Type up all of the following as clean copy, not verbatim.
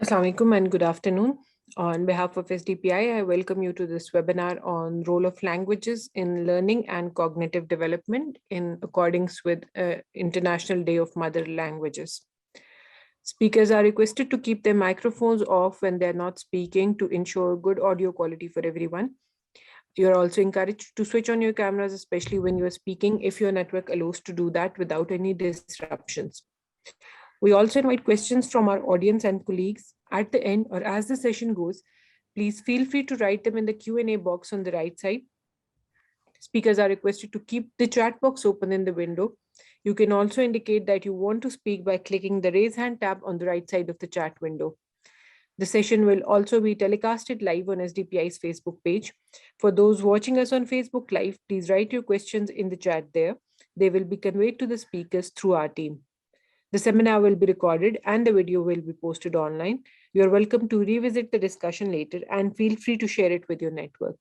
Assalamu alaikum and good afternoon. On behalf of SDPI, I welcome you to this webinar on role of languages in learning and cognitive development in accordance with International Day of Mother Languages. Speakers are requested to keep their microphones off when they're not speaking to ensure good audio quality for everyone. You're also encouraged to switch on your cameras, especially when you're speaking, if your network allows to do that without any disruptions. We also invite questions from our audience and colleagues at the end or as the session goes. Please feel free to write them in the Q&A box on the right side. Speakers are requested to keep the chat box open in the window. You can also indicate that you want to speak by clicking the raise hand tab on the right side of the chat window. The session will also be telecasted live on SDPI's Facebook page. For those watching us on Facebook Live, please write your questions in the chat there. They will be conveyed to the speakers through our team. The seminar will be recorded and the video will be posted online. You are welcome to revisit the discussion later and feel free to share it with your network.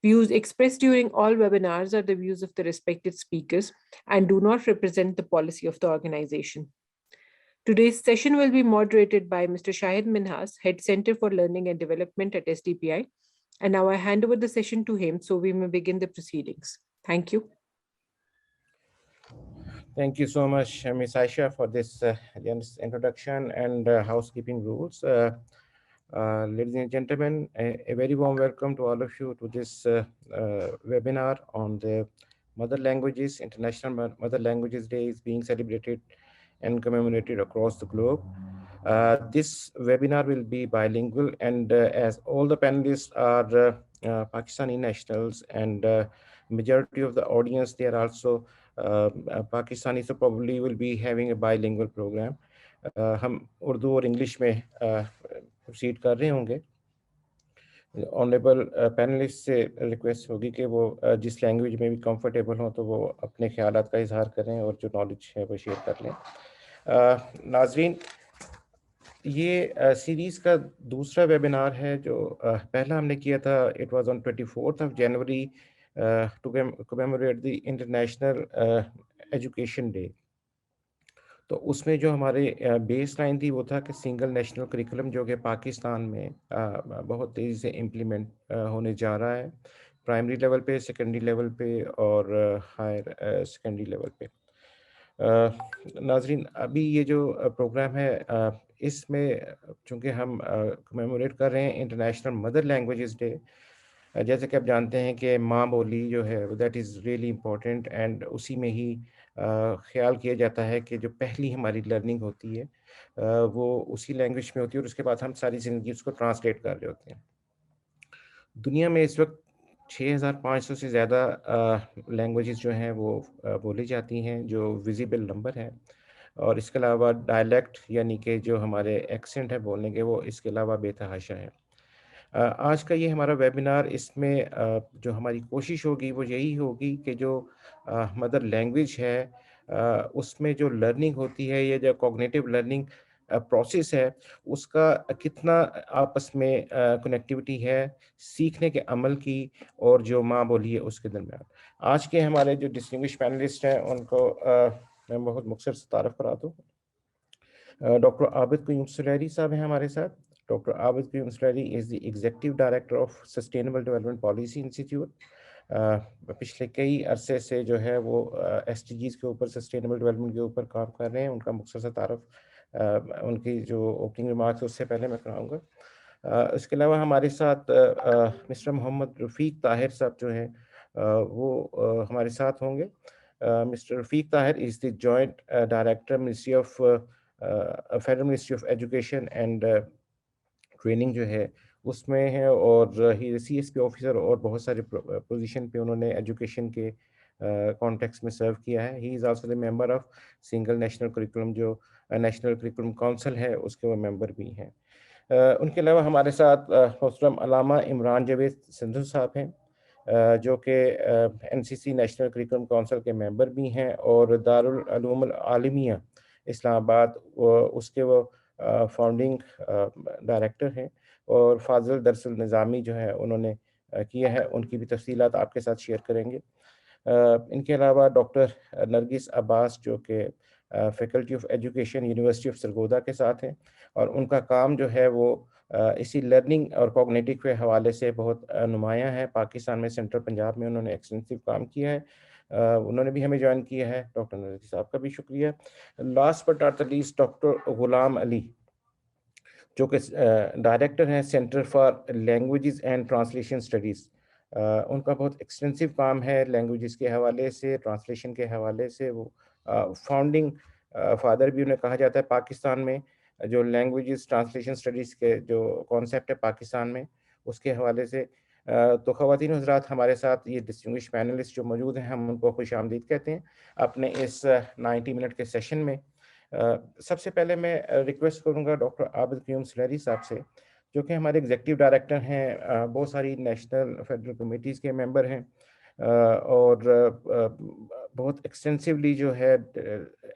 Views expressed during all webinars are the views of the respected speakers and do not represent the policy of the organization. Today's session will be moderated by Mr. Shahid Minhas, Head Center for Learning and Development at SDPI. And now I hand over the session to him so we may begin the proceedings. Thank you. Thank you so much, Ms. Aisha, for this generous introduction and housekeeping rules. Ladies and gentlemen, a very warm welcome to all of you to this webinar on the Mother Languages. International Mother Languages Day is being celebrated and commemorated across the globe. This webinar will be bilingual, and as all the panelists are Pakistani nationals and majority of the audience, they are also Pakistani, so probably will be having a bilingual program. ہم اردو اور English میں proceed کر رہے ہوں گے. Honourable panellist سے request ہوگی کہ وہ جس لینگویج میں بھی کمفرٹیبل ہوں تو وہ اپنے خیالات کا اظہار کریں اور جو نالج ہے وہ شیئر کر لیں. ناظرین، یہ سیریز کا دوسرا ویبینار ہے. جو پہلا ہم نے کیا تھا it was on 24 January to commemorate the international education day. تو اس میں جو ہمارے بیس لائن تھی وہ تھا کہ سنگل نیشنل کریکولم جو کہ پاکستان میں بہت تیزی سے امپلیمنٹ ہونے جا رہا ہے، پرائمری لیول پہ، سیکنڈری لیول پہ اور ہائر سیکنڈری لیول پہ. ناظرین، ابھی یہ جو پروگرام ہے اس میں چونکہ ہم کمیموریٹ کر رہے ہیں انٹرنیشنل مدر لینگویجز ڈے. جیسے کہ آپ جانتے ہیں کہ ماں بولی جو ہے that is really important, and اسی میں ہی خیال کیا جاتا ہے کہ جو پہلی ہماری لرننگ ہوتی ہے وہ اسی لینگویج میں ہوتی ہے اور اس کے بعد ہم ساری زندگی اس کو ٹرانسلیٹ کر رہے ہوتے ہیں. دنیا میں اس وقت 6500 سے زیادہ لینگویجز جو ہیں وہ بولی جاتی ہیں جو ویزیبل نمبر ہے، اور اس کے علاوہ ڈائلیکٹ یعنی کہ جو ہمارے ایکسنٹ ہے بولنے کے وہ اس کے علاوہ بے تحاشا ہے. آج کا یہ ہمارا ویبینار، اس میں جو ہماری کوشش ہوگی وہ یہی ہوگی کہ جو مدر لینگویج ہے اس میں جو لرننگ ہوتی ہے یا جو کوگنیٹیو لرننگ پروسیس ہے اس کا کتنا آپس میں کنیکٹیوٹی ہے سیکھنے کے عمل کی اور جو ماں بولی ہے اس کے درمیان. آج کے ہمارے جو ڈسٹنگوش پینلسٹ ہیں ان کو میں بہت مختصر سے تعارف کرا دوں. ڈاکٹر عابد قیوم سلیری صاحب ہیں ہمارے ساتھ. Doctor Abid Qayyum Suleri is the executive director of sustainable development policy institute. پچھلے کئی عرصے سے جو ہے وہ ایس ڈی جیز کے اوپر، سسٹینیبل ڈیولپمنٹ کے اوپر کام کر رہے ہیں. ان کا مختصر تعارف ان کی جو اوپننگ ریمارکس اس سے پہلے میں کراؤں گا. اس کے علاوہ ہمارے ساتھ مسٹر محمد رفیق طاہر صاحب جو ہیں وہ ہمارے ساتھ ہوں گے. Mister Rafiq Tahir is the joint director ministry of federal ministry of education and training جو ہے اس میں ہے، اور ہی سی ایس پی آفیسر اور بہت سارے پوزیشن پہ انہوں نے ایجوکیشن کے کانٹیکس میں سرو کیا ہے. He is also the member of single national curriculum, جو نیشنل کریکولم کونسل ہے اس کے وہ ممبر بھی ہیں. ان کے علاوہ ہمارے ساتھ محترم علامہ عمران جاوید سندھو صاحب ہیں جو کہ این سی سی نیشنل کریکولم کونسل کے ممبر بھی ہیں اور دارالعلوم العالمیہ اسلام آباد اس کے وہ فاؤنڈنگ ڈائریکٹر ہیں. اور فاضل درس النظامی جو ہے انہوں نے کیا ہے، ان کی بھی تفصیلات آپ کے ساتھ شیئر کریں گے. ان کے علاوہ ڈاکٹر نرگس عباس جو کہ faculty of education university of Sargodha کے ساتھ ہیں، اور ان کا کام جو ہے وہ اسی لرننگ اور کوگنیٹو کے حوالے سے بہت نمایاں ہے. پاکستان میں سینٹرل پنجاب میں انہوں نے ایکسٹینسو کام کیا ہے. انہوں نے بھی ہمیں جوائن کیا ہے. ڈاکٹر نرگس صاحب کا بھی شکریہ. Last but not least doctor Ghulam Ali جو کہ ڈائریکٹر ہیں centre for languages and translation studies. ان کا بہت ایکسٹینسو کام ہے لینگویجز کے حوالے سے، ٹرانسلیشن کے حوالے سے. وہ فاؤنڈنگ فادر بھی انہیں کہا جاتا ہے پاکستان میں. جو لینگویجز ٹرانسلیشن اسٹڈیز کے جو کانسیپٹ ہے پاکستان میں، اس کے حوالے سے. تو خواتین حضرات، ہمارے ساتھ یہ ڈسٹنگوش پینلسٹ جو موجود ہیں، ہم ان کو خوش آمدید کہتے ہیں اپنے اس 90 منٹ کے سیشن میں. سب سے پہلے میں ریکویسٹ کروں گا ڈاکٹر عابد قیوم سلیری صاحب سے، جو کہ ہمارے ایگزیکٹو ڈائریکٹر ہیں، بہت ساری نیشنل فیڈرل کمیٹیز کے ممبر ہیں، اور بہت ایکسٹینسولی جو ہے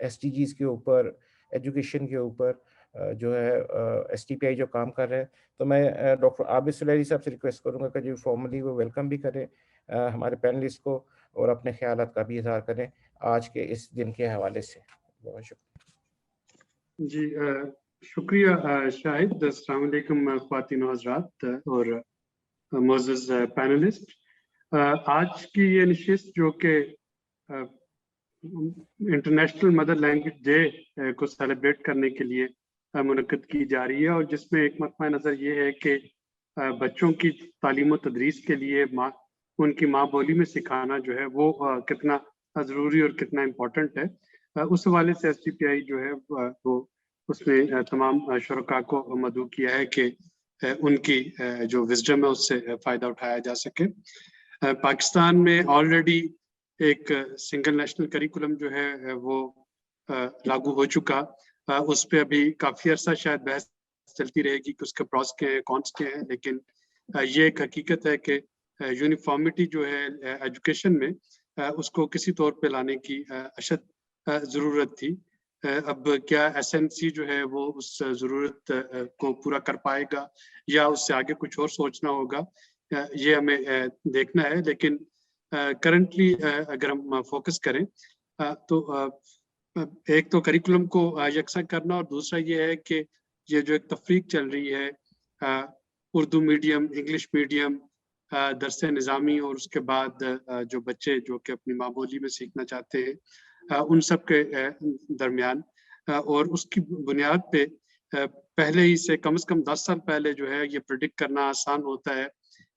ایس ٹی جیز کے اوپر، ایجوکیشن کے اوپر جو ہے ایس ٹی پی آئی جو کام کر رہے ہیں. تو میں ڈاکٹر عابد سلیری صاحب سے ریکویسٹ کروں گا کہ جو فارملی وہ ویلکم بھی کریں ہمارے پینلسٹ کو، اور اپنے خیالات کا بھی اظہار کریں آج کے اس دن کے حوالے سے. بہت شکریہ. جی شکریہ شاہد. السلام علیکم خواتین و حضرات اور معزز پینلسٹ. آج کی یہ نشست جو کہ انٹرنیشنل مدر لینگویج ڈے کو سیلیبریٹ کرنے کے لیے منعقد کی جا رہی ہے، اور جس میں ایک مقطع نظر یہ ہے کہ بچوں کی تعلیم و تدریس کے لیے ان کی ماں بولی میں سکھانا جو ہے وہ کتنا ضروری اور کتنا امپورٹنٹ ہے. اس حوالے سے ایس ٹی پی آئی جو ہے وہ اس میں تمام شرکاء کو مدعو کیا ہے کہ ان کی جو وزڈم ہے اس سے فائدہ اٹھایا جا سکے. پاکستان میں آلریڈی ایک سنگل نیشنل کریکولم جو ہے وہ لاگو ہو چکا. اس پہ ابھی کافی عرصہ شاید بحث چلتی رہے گی کہ اس کے پروس کے ہیں، کونس کے ہیں، لیکن یہ ایک حقیقت ہے کہ یونیفارمٹی جو ہے ایجوکیشن میں اس کو کسی طور پہ لانے کی اشد ضرورت تھی. اب کیا ایس این سی جو ہے وہ اس ضرورت کو پورا کر پائے گا یا اس سے آگے کچھ اور سوچنا ہوگا، یہ ہمیں دیکھنا ہے. لیکن کرنٹلی اگر ہم فوکس کریں تو ایک تو کریکولم کو یکساں کرنا، اور دوسرا یہ ہے کہ یہ جو ایک تفریق چل رہی ہے اردو میڈیم، انگلش میڈیم، درس نظامی، اور اس کے بعد جو بچے جو کہ اپنی ماں بولی میں سیکھنا چاہتے ہیں ان سب کے درمیان، اور اس کی بنیاد پہ پہلے ہی سے کم از کم 10 سال پہلے جو ہے یہ پریڈکٹ کرنا آسان ہوتا ہے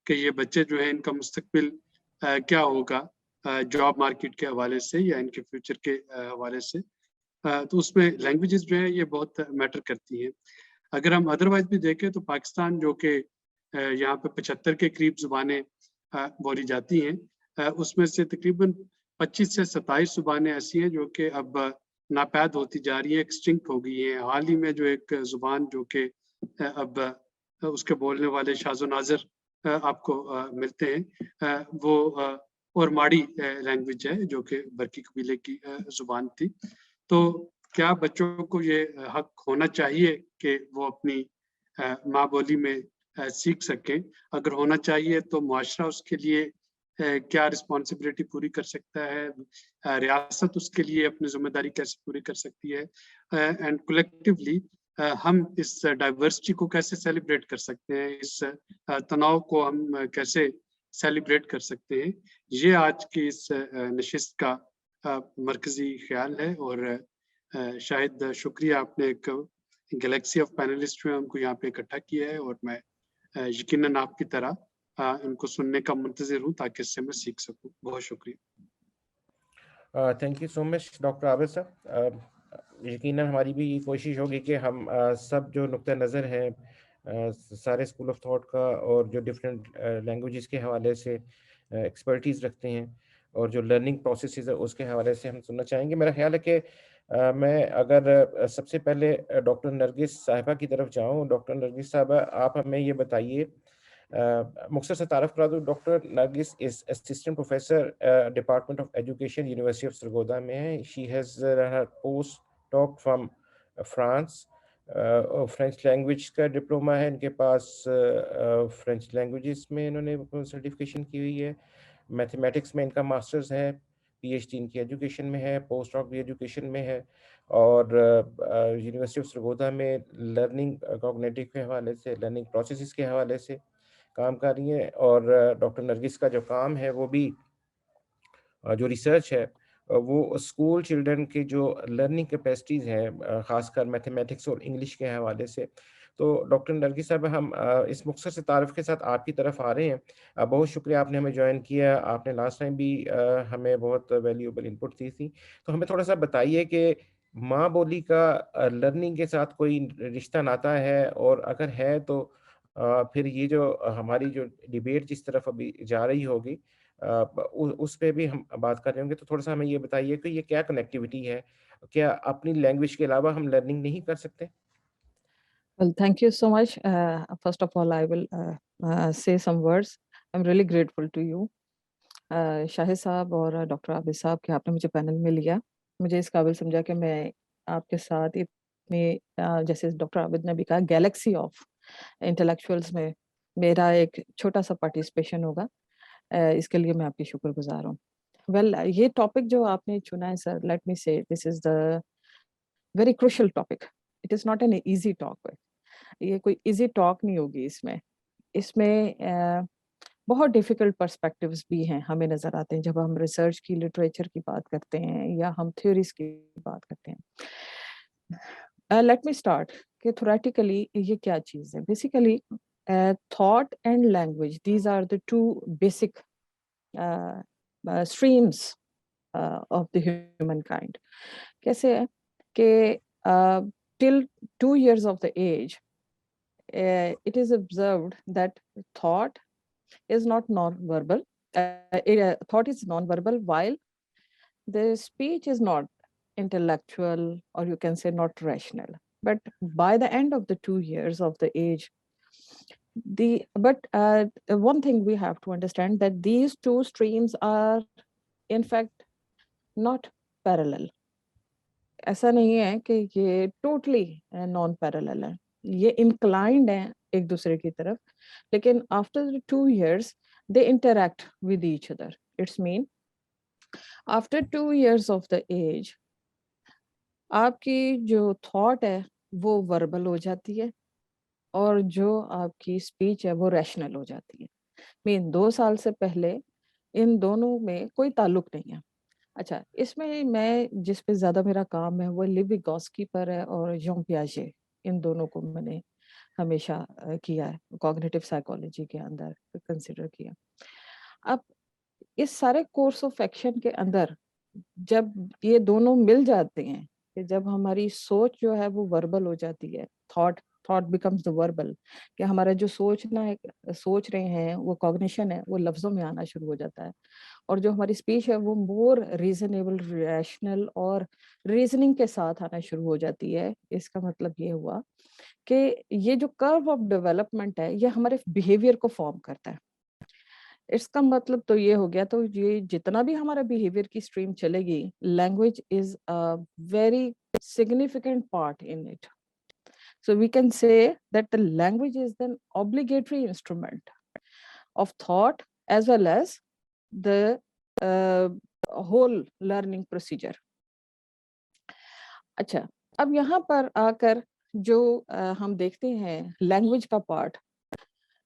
کہ یہ بچے جو ہیں ان کا مستقبل کیا ہوگا جاب مارکیٹ کے حوالے سے یا ان کے فیوچر کے حوالے سے. تو اس میں لینگویجز جو ہیں یہ بہت میٹر کرتی ہیں. اگر ہم ادروائز بھی دیکھیں تو پاکستان جو کہ یہاں پہ 75 کے قریب زبانیں بولی جاتی ہیں، اس میں سے تقریباً 25 سے 27 زبانیں ایسی ہیں جو کہ اب ناپید ہوتی جا رہی ہیں، ایکسٹنکٹ ہو گئی ہیں. حال ہی میں جو ایک زبان جو کہ اب اس کے بولنے والے شاذ و نادر آپ کو ملتے ہیں، وہ اور ماڑی لینگویج ہے جو کہ برکی قبیلے کی زبان تھی. تو کیا بچوں کو یہ حق ہونا چاہیے کہ وہ اپنی ماں بولی میں سیکھ سکیں؟ اگر ہونا چاہیے تو معاشرہ اس کے لیے کیا رسپانسبلٹی پوری کر سکتا ہے؟ ریاست اس کے لیے اپنی ذمہ داری کیسے پوری کر سکتی ہے؟ اینڈ کولیکٹیولی ہم اس ڈائیورسٹی کو کیسے سیلیبریٹ کر سکتے ہیں؟ اس تناؤ کو ہم کیسے سیلیبریٹ کر سکتے ہیں؟ یہ آج کی اس نشست کا مرکزی خیال ہے. اور شاید شکریہ، آپ نے ایک گلیکسی آف پینلسٹ جو ہے ان کو یہاں پہ اکٹھا کیا ہے، اور میں یقیناً آپ کی طرح ان کو سننے کا منتظر ہوں تاکہ اس سے میں سیکھ سکوں. بہت شکریہ. Thank you so much doctor Abid sahab. یقیناً ہماری بھی یہ کوشش ہوگی کہ ہم سب جو نقطہ نظر ہے سارے اسکول آف تھاٹ کا، اور جو ڈفرینٹ لینگویجز کے حوالے سے ایکسپرٹیز رکھتے ہیں، اور جو لرننگ پروسیسز ہے اس کے حوالے سے ہم سننا چاہیں گے. میرا خیال ہے کہ میں اگر سب سے پہلے ڈاکٹر نرگس صاحبہ کی طرف جاؤں. ڈاکٹر نرگس صاحبہ، آپ ہمیں یہ بتائیے، مختصر سے تعارف کرا دوں. Doctor Nargis is assistant professor department of education university of Sargodha میں ہے. شی ہیز پوسٹ ڈاک فرام فرانس. فرینچ لینگویج کا ڈپلوما ہے ان کے پاس. فرینچ لینگویجز میں انہوں نے سرٹیفکیشن کی ہوئی ہے. میتھمیٹکس میں ان کا ماسٹرز ہے. پی ایچ ڈی ان کی ایجوکیشن میں ہے. پوسٹ ڈاک بھی ایجوکیشن میں ہے. اور یونیورسٹی آف سرگودا میں لرننگ کوگنیٹو کے حوالے سے، لرننگ پروسیسز کے حوالے سے کام کر رہی ہیں. اور ڈاکٹر نرگس کا جو کام ہے وہ بھی جو ریسرچ ہے وہ اسکول چلڈرن کی جو لرننگ کیپیسٹیز ہیں خاص کر میتھمیٹکس اور انگلش کے حوالے سے. تو ڈاکٹر نرگس صاحب، ہم اس مختصر سے تعارف کے ساتھ آپ کی طرف آ رہے ہیں. بہت شکریہ آپ نے ہمیں جوائن کیا. آپ نے لاسٹ ٹائم بھی ہمیں بہت ویلیوبل انپٹ دی تھی. تو ہمیں تھوڑا سا بتائیے کہ ماں بولی کا لرننگ کے ساتھ کوئی رشتہ ناتا ہے، اور اگر ہے تو پھر یہ جو ہماری جو ڈیبیٹ جس طرف ابھی جا رہی ہوگی اس پہ بھی ہم بات کر رہے ہوں گے. تو تھوڑا سا ہمیں یہ بتائیے کہ یہ کیا کنیکٹیوٹی ہے، کیا اپنی لینگویج کے علاوہ ہم لرننگ نہیں کر سکتے؟ Well, thank you so much. First of all, I will say some words. I'm really grateful to you. شاہد صاحب اور ڈاکٹر عابد صاحب کہ آپ نے مجھے پینل میں لیا. مجھے اس قابل سمجھا کہ میں آپ کے ساتھ اتنے جیسے ڈاکٹر عابد نے بھی کہا گیلیکسی آف انٹلیکچوئلس میں میرا ایک چھوٹا سا پارٹیسپیشن ہوگا. اس کے لیے میں آپ کی شکر گزار ہوں. ویل یہ ٹاپک جو آپ نے چنا ہے سر، let me say this is the very crucial topic. It is not an easy talk. یہ کوئی ایزی ٹاک نہیں ہوگی. اس میں بہت ڈیفیکلٹ پرسپیکٹیوز بھی ہیں ہمیں نظر آتے ہیں جب ہم ریسرچ کی، لٹریچر کی بات کرتے ہیں یا ہم تھیوریز کی بات کرتے ہیں. لیٹ می اسٹارٹ کہ تھوریٹیکلی یہ کیا چیز ہے. Basically thought and language, these are the two basic streams of the human kind. کیسے ہے کہ till 2 years of the age, it is observed that thought is not non-verbal. Thought is non-verbal, while the speech is not intellectual, or you can say not rational. But by the end of the 2 years of the age, one thing we have to understand that these two streams are in fact not parallel. ایسا نہیں ہے کہ یہ totally non parallel ہے، یہ inclined ہیں ایک دوسرے کی طرف، لیکن after 2 years they interact with each other. It's mean after 2 years of the age آپ کی جو تھاٹ ہے وہ وربل ہو جاتی ہے، اور جو آپ کی اسپیچ ہے وہ ریشنل ہو جاتی ہے. مین 2 سال سے پہلے ان دونوں میں کوئی تعلق نہیں ہے. اچھا، اس میں جس پہ زیادہ میرا کام ہے وہ لیو ویگوسکی پر ہے اور ژان پیاژے. ان دونوں کو میں نے ہمیشہ کیا ہے، کوگنیٹو سائیکالوجی کے اندر کنسیڈر کیا. اب اس سارے کورس آف ایکشن کے اندر جب یہ دونوں مل جاتے ہیں کہ جب ہماری سوچ جو ہے وہ وربل ہو جاتی ہے، تھاٹ بیکمز دا وربل، کہ ہمارا جو سوچ رہے ہیں وہ کوگنیشن ہے وہ لفظوں میں آنا شروع ہو جاتا ہے، اور جو ہماری اسپیچ ہے وہ مور ریزنیبل، ریشنل اور ریزننگ کے ساتھ آنا شروع ہو جاتی ہے. اس کا مطلب یہ ہوا کہ یہ جو کرو آف ڈیولپمنٹ ہے یہ ہمارے بیہیویئر کو فارم کرتا ہے. اس کا مطلب تو یہ ہو گیا، تو یہ جتنا بھی ہمارا بیہیویئر کی اسٹریم چلے گی، language is a very significant part in it. So we can say that the language is an obligatory instrument of thought as well as the whole learning procedure. اچھا، اب یہاں پر آ کر جو ہم دیکھتے ہیں لینگویج کا پارٹ،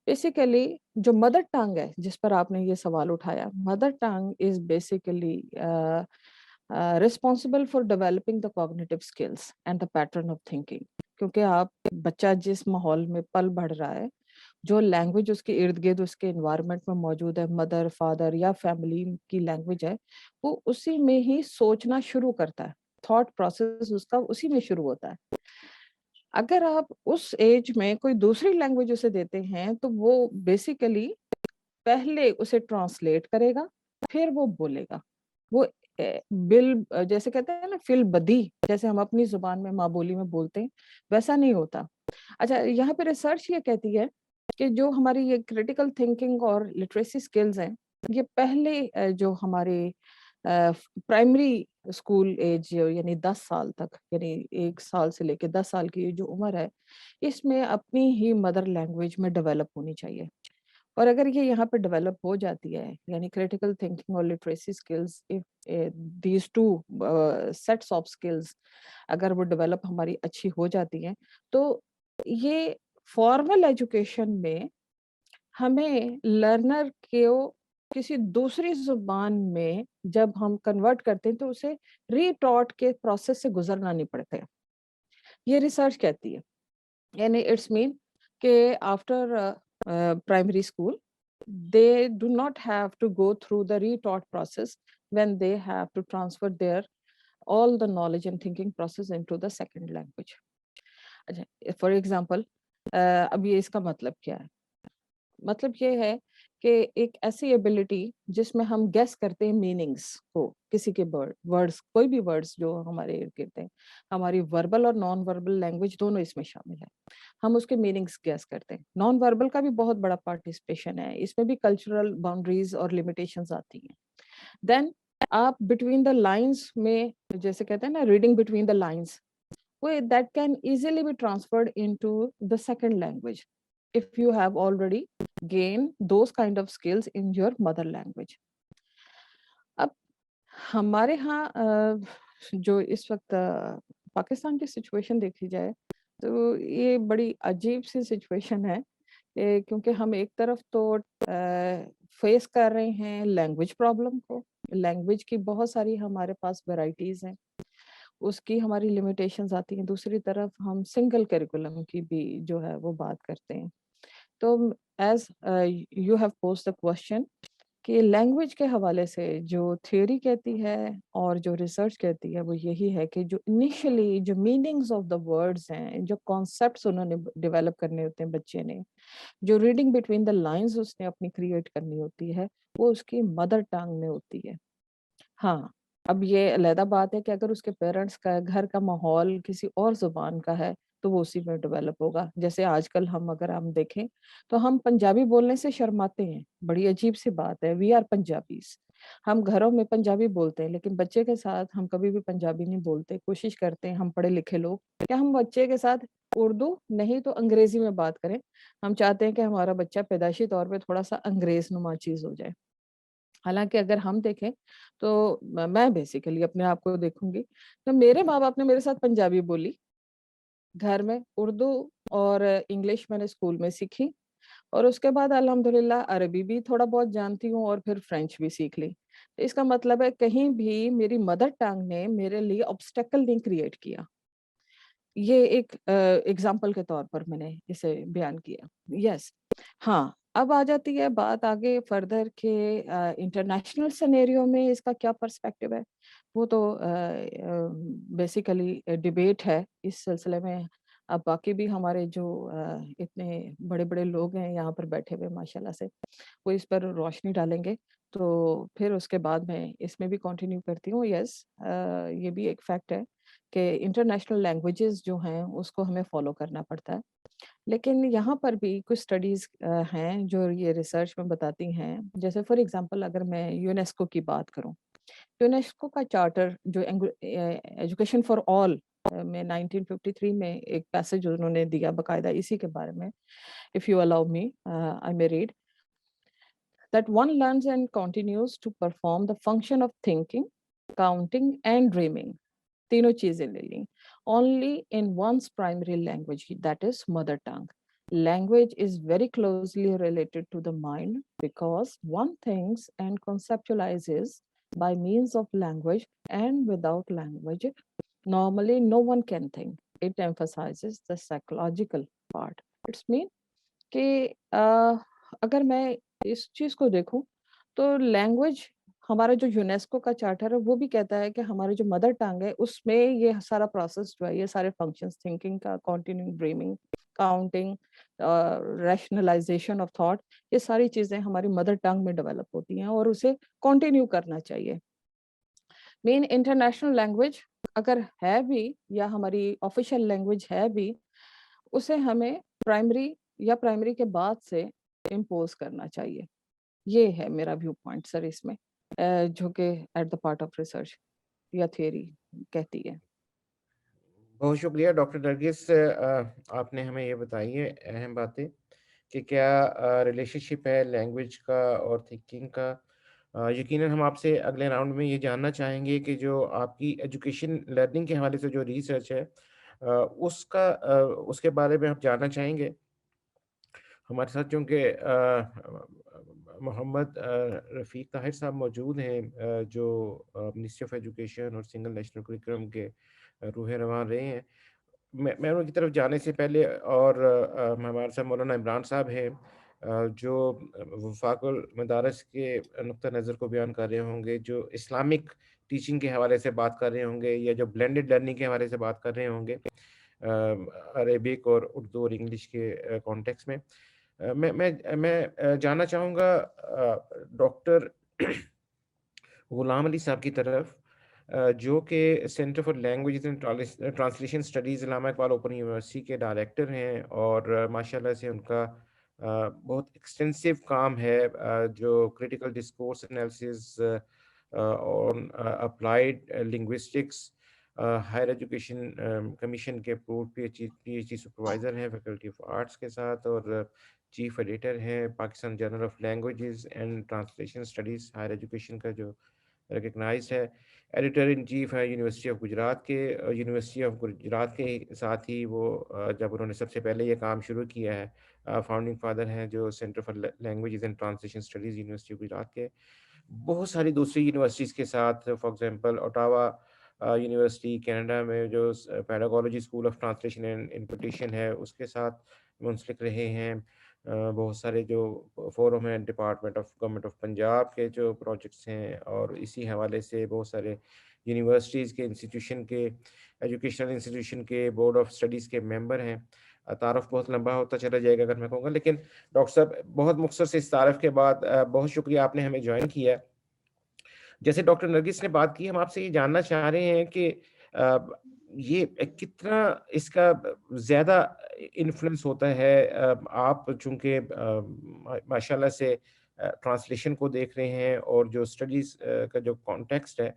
بیسیکلی جو مدر ٹنگ ہے جس پر آپ نے یہ سوال اٹھایا، mother tongue is basically responsible for developing the cognitive skills and the pattern of thinking. کیونکہ آپ بچہ جس ماحول میں پل بڑھ رہا ہے، جو لینگویج اس کے ارد گرد اس کے انوائرمنٹ میں موجود ہے، مدر فادر یا فیملی کی لینگویج ہے، وہ اسی میں ہی سوچنا شروع کرتا ہے. تھاٹ پروسیس اس کا اسی میں شروع ہوتا ہے. اگر آپ اس ایج میں کوئی دوسری لینگویج اسے دیتے ہیں تو وہ بیسیکلی پہلے اسے ٹرانسلیٹ کرے گا، پھر وہ بولے گا. وہ جیسے کہتے ہیں نا فل بدی، جیسے ہم اپنی زبان میں ماں بولی میں بولتے ہیں ویسا نہیں ہوتا. اچھا، یہاں پہ ریسرچ یہ کہتی ہے کہ جو ہماری یہ کریٹیکل تھنکنگ اور لٹریسی سکلز ہیں، یہ پہلے جو ہمارے پرائمری اسکول ایج یعنی 10 سال تک، یعنی 1 سال سے لے کے 10 سال کی جو عمر ہے، اس میں اپنی ہی مدر لینگویج میں ڈیولپ ہونی چاہیے. اور اگر یہ یہاں پہ ڈیولپ ہو جاتی ہے یعنی کریٹیکل تھنکنگ اور literacy skills these two sets of skills اگر وہ ڈیولپ ہماری اچھی ہو جاتی ہیں تو یہ فارمل ایجوکیشن میں ہمیں لرنر کو کسی دوسری زبان میں جب ہم کنورٹ کرتے ہیں تو اسے ری ٹاٹ کے پروسیس سے گزرنا نہیں پڑتا ہے. یہ ریسرچ کہتی ہے یعنی اٹس مین کہ after primary school they do not have to go through the retaught process when they have to transfer their all the knowledge and thinking process into the second language. For example اب یہ اس کا مطلب کیا ہے؟ مطلب یہ ہے کہ ایک ایسی ایبلٹی جس میں ہم گیس کرتے ہیں میننگس کو کسی کے ورڈز کوئی بھی ورڈز جو ہمارے ارد گرد ہیں ہماری وربل اور نان وربل لینگویج دونوں اس میں شامل ہے ہم اس کے میننگس گیس کرتے ہیں. نان وربل کا بھی بہت بڑا پارٹیسپیشن ہے اس میں بھی کلچرل باؤنڈریز اور لمیٹیشنز آتی ہیں. دین آپ بٹوین دا لائنس میں جیسے کہتے ہیں نا reading between the lines that can easily be transferred into the second language if you have already gained those kind of skills in your mother language. اب ہمارے ہاں جو اس وقت پاکستان کی سچویشن دیکھی جائے تو یہ بڑی عجیب سی سچویشن ہے کیونکہ ہم ایک طرف تو فیس کر رہے ہیں لینگویج پرابلم کو. لینگویج کی بہت ساری ہمارے پاس ورائٹیز ہیں اس کی ہماری لمیٹیشنز آتی ہیں. دوسری طرف ہم سنگل کریکولم کی بھی جو ہے وہ بات کرتے ہیں. تو as you have posed the question کہ لینگویج کے حوالے سے جو تھیوری کہتی ہے اور جو ریسرچ کہتی ہے وہ یہی ہے کہ جو انیشلی جو میننگز آف دا ورڈز ہیں جو کانسیپٹس انہوں نے ڈیولپ کرنے ہوتے ہیں بچے نے جو ریڈنگ بٹوین دا لائنز اس نے اپنی کریٹ کرنی ہوتی ہے وہ اس کی مدر ٹنگ میں ہوتی ہے. ہاں اب یہ علیحدہ بات ہے کہ اگر اس کے پیرنٹس کا گھر کا ماحول کسی اور زبان کا ہے تو وہ اسی میں ڈیولپ ہوگا. جیسے آج کل اگر ہم دیکھیں تو ہم پنجابی بولنے سے شرماتے ہیں. بڑی عجیب سی بات ہے. We are Punjabis. ہم گھروں میں پنجابی بولتے ہیں لیکن بچے کے ساتھ ہم کبھی بھی پنجابی نہیں بولتے. کوشش کرتے ہیں ہم پڑھے لکھے لوگ کہ ہم بچے کے ساتھ اردو نہیں تو انگریزی میں بات کریں. ہم چاہتے ہیں کہ ہمارا بچہ پیدائشی طور پہ تھوڑا سا انگریز نما چیز ہو جائے. حالانکہ اگر ہم دیکھیں تو میں بیسیکلی اپنے آپ کو دیکھوں گی تو میرے ماں باپ نے میرے ساتھ پنجابی بولی گھر میں. اردو اور انگلش میں نے اسکول میں سیکھی اور اس کے بعد الحمدللہ عربی بھی تھوڑا بہت جانتی ہوں اور پھر فرینچ بھی سیکھ لی. اس کا مطلب ہے کہیں بھی میری مدر ٹنگ نے میرے لیے آبسٹیکل نہیں کریٹ کیا. یہ ایک ایگزامپل کے طور پر میں نے اسے بیان کیا. یس ہاں اب آ جاتی ہے بات آگے فردر کہ انٹرنیشنل سینیریو میں اس کا کیا پرسپیکٹو ہے. وہ تو بیسیکلی ڈیبیٹ ہے اس سلسلے میں. اب باقی بھی ہمارے جو اتنے بڑے بڑے لوگ ہیں یہاں پر بیٹھے ہوئے ماشاءاللہ سے وہ اس پر روشنی ڈالیں گے تو پھر اس کے بعد میں اس میں بھی کنٹینیو کرتی ہوں. یس یہ بھی ایک فیکٹ ہے کہ انٹرنیشنل لینگویجز جو ہیں اس کو ہمیں فالو کرنا پڑتا ہے. لیکن یہاں پر بھی کچھ اسٹڈیز ہیں جو یہ ریسرچ میں بتاتی ہیں. جیسے فار ایگزامپل اگر میں یونیسکو کی بات کروں یونیسکو کا چارٹر جو ایجوکیشن فار آل میں 1953 میں ایک پیسج انہوں نے دیا باقاعدہ اسی کے بارے میں. If you allow me, I may read that one learns and continues to perform the function of thinking, counting and dreaming. تینوں چیزیں لے لیں only in one's primary language, that is mother tongue. Language is very closely related to the mind because one thinks and conceptualizes by means of language, and without language normally no one can think. It emphasizes the psychological part. It's mean کہ اگر میں اس چیز کو دیکھوں تو language ہمارا جو UNESCO کا چارٹر ہے وہ بھی کہتا ہے کہ ہماری جو مدر ٹنگ ہے اس میں یہ سارا پروسیس جو ہے یہ سارے فنکشنز تھنکنگ کا continuing dreaming counting rationalisation of thought یہ ساری چیزیں ہماری مدر ٹنگ میں ڈیولپ ہوتی ہیں اور اسے کنٹینیو کرنا چاہیے. مین انٹرنیشنل لینگویج اگر ہے بھی یا ہماری آفیشیل لینگویج ہے بھی اسے ہمیں پرائمری یا پرائمری کے بعد سے امپوز کرنا چاہیے. یہ ہے میرا ویو پوائنٹ سر اس میں جو کہ at the part of research یا تھیوری کہتی ہے. بہت شکریہ ڈاکٹر نرگس. آپ نے ہمیں یہ بتائی ہے اہم باتیں کہ کیا ریلیشن شپ ہے لینگویج کا اور تھنکنگ کا. یقیناً ہم آپ سے اگلے راؤنڈ میں یہ جاننا چاہیں گے کہ جو آپ کی ایجوکیشن لرننگ کے حوالے سے جو ریسرچ ہے اس کے بارے میں ہم جاننا چاہیں گے. ہمارے ساتھ چونکہ محمد رفیق طاہر صاحب موجود ہیں جو منسٹری آف ایجوکیشن اور سنگل نیشنل کریکولم کے روح رواں رہے ہیں. میں ان کی طرف جانے سے پہلے اور ہمارے ساتھ مولانا عمران صاحب ہیں جو وفاق المدارس کے نقطہ نظر کو بیان کر رہے ہوں گے, جو اسلامک ٹیچنگ کے حوالے سے بات کر رہے ہوں گے, یا جو بلینڈڈ لرننگ کے حوالے سے بات کر رہے ہوں گے عربک اور اردو اور انگلش کے کانٹیکس میں. میں جاننا چاہوں گا ڈاکٹر غلام علی صاحب کی طرف, جو کہ centre for languages and translation studies Allama Iqbal open university کے ڈائریکٹر ہیں, اور ماشاء اللہ سے ان کا بہت ایکسٹینسو کام ہے جو critical discourse analysis on applied linguistics. Higher education commission کے approved P H D supervisor ہیں فیکلٹی آف آرٹس کے ساتھ, اور چیف ایڈیٹر ہیں Pakistan journal of languages and translation studies higher education کا جو ریکگنائزڈ ہے. ایڈیٹر ان چیف ہے یونیورسٹی آف گجرات کے. یونیورسٹی آف گجرات کے ساتھ ہی وہ جب انہوں نے سب سے پہلے یہ کام شروع کیا ہے, فاؤنڈنگ فادر ہیں جو centre for languages and translation studies university of Gujrat کے. بہت ساری دوسری یونیورسٹیز کے ساتھ, for example Ottawa university Canada میں جو pedagogy school of translation and interpretation ہے اس کے ساتھ منسلک رہے ہیں. بہت سارے جو فورم ہیں department of government of Punjab کے جو پروجیکٹس ہیں, اور اسی حوالے سے بہت سارے یونیورسٹیز کے انسٹیٹیوشن کے ایجوکیشنل انسٹیٹیوشن کے بورڈ آف اسٹڈیز کے ممبر ہیں. تعارف بہت لمبا ہوتا چلا جائے گا اگر میں کہوں گا, لیکن ڈاکٹر صاحب بہت مختصر سے اس تعارف کے بعد بہت شکریہ آپ نے ہمیں جوائن کیا. جیسے ڈاکٹر نرگس نے بات کی, ہم آپ سے یہ جاننا چاہ رہے ہیں کہ یہ کتنا اس کا زیادہ انفلوئنس ہوتا ہے. آپ چونکہ ماشاء اللہ سے ٹرانسلیشن کو دیکھ رہے ہیں اور جو اسٹڈیز کا جو کانٹیکسٹ ہے,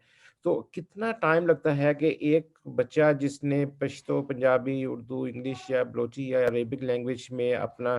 تو کتنا ٹائم لگتا ہے کہ ایک بچہ جس نے پشتو, پنجابی, اردو, انگلش یا بلوچی یا عربک لینگویج میں اپنا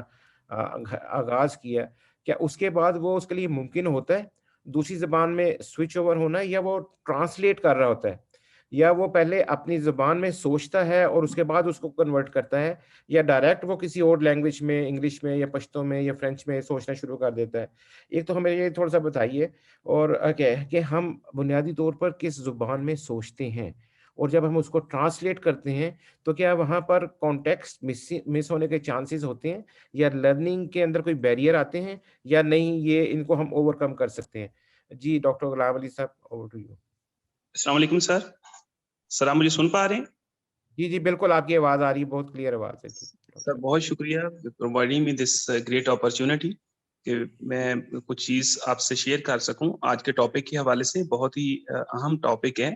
آغاز کیا, کیا اس کے بعد وہ اس کے لیے ممکن ہوتا ہے دوسری زبان میں سوئچ اوور ہونا, یا وہ ٹرانسلیٹ کر رہا ہوتا ہے, یا وہ پہلے اپنی زبان میں سوچتا ہے اور اس کے بعد اس کو کنورٹ کرتا ہے, یا ڈائریکٹ وہ کسی اور لینگویج میں انگلش میں یا پشتو میں یا فرینچ میں سوچنا شروع کر دیتا ہے؟ ایک تو ہمیں یہ تھوڑا سا بتائیے, اور کہ ہم بنیادی طور پر کس زبان میں سوچتے ہیں, اور جب ہم اس کو ٹرانسلیٹ کرتے ہیں تو کیا وہاں پر کانٹیکسٹ مس ہونے کے چانسز ہوتے ہیں, یا لرننگ کے اندر کوئی بیریئر آتے ہیں, یا نہیں یہ ان کو ہم اوور کم کر سکتے ہیں؟ جی ڈاکٹر غلام علی صاحب, اوور ٹو یو. السلام علیکم سر. سر آپ مجھے سن پا رہے ہیں؟ جی جی بالکل, آپ کی آواز آ رہی ہے, بہت کلیئر آواز ہے. سر بہت شکریہ providing me this great opportunity کہ میں کچھ چیز آپ سے شیئر کر سکوں. آج کے ٹاپک کے حوالے سے بہت ہی اہم ٹاپک ہے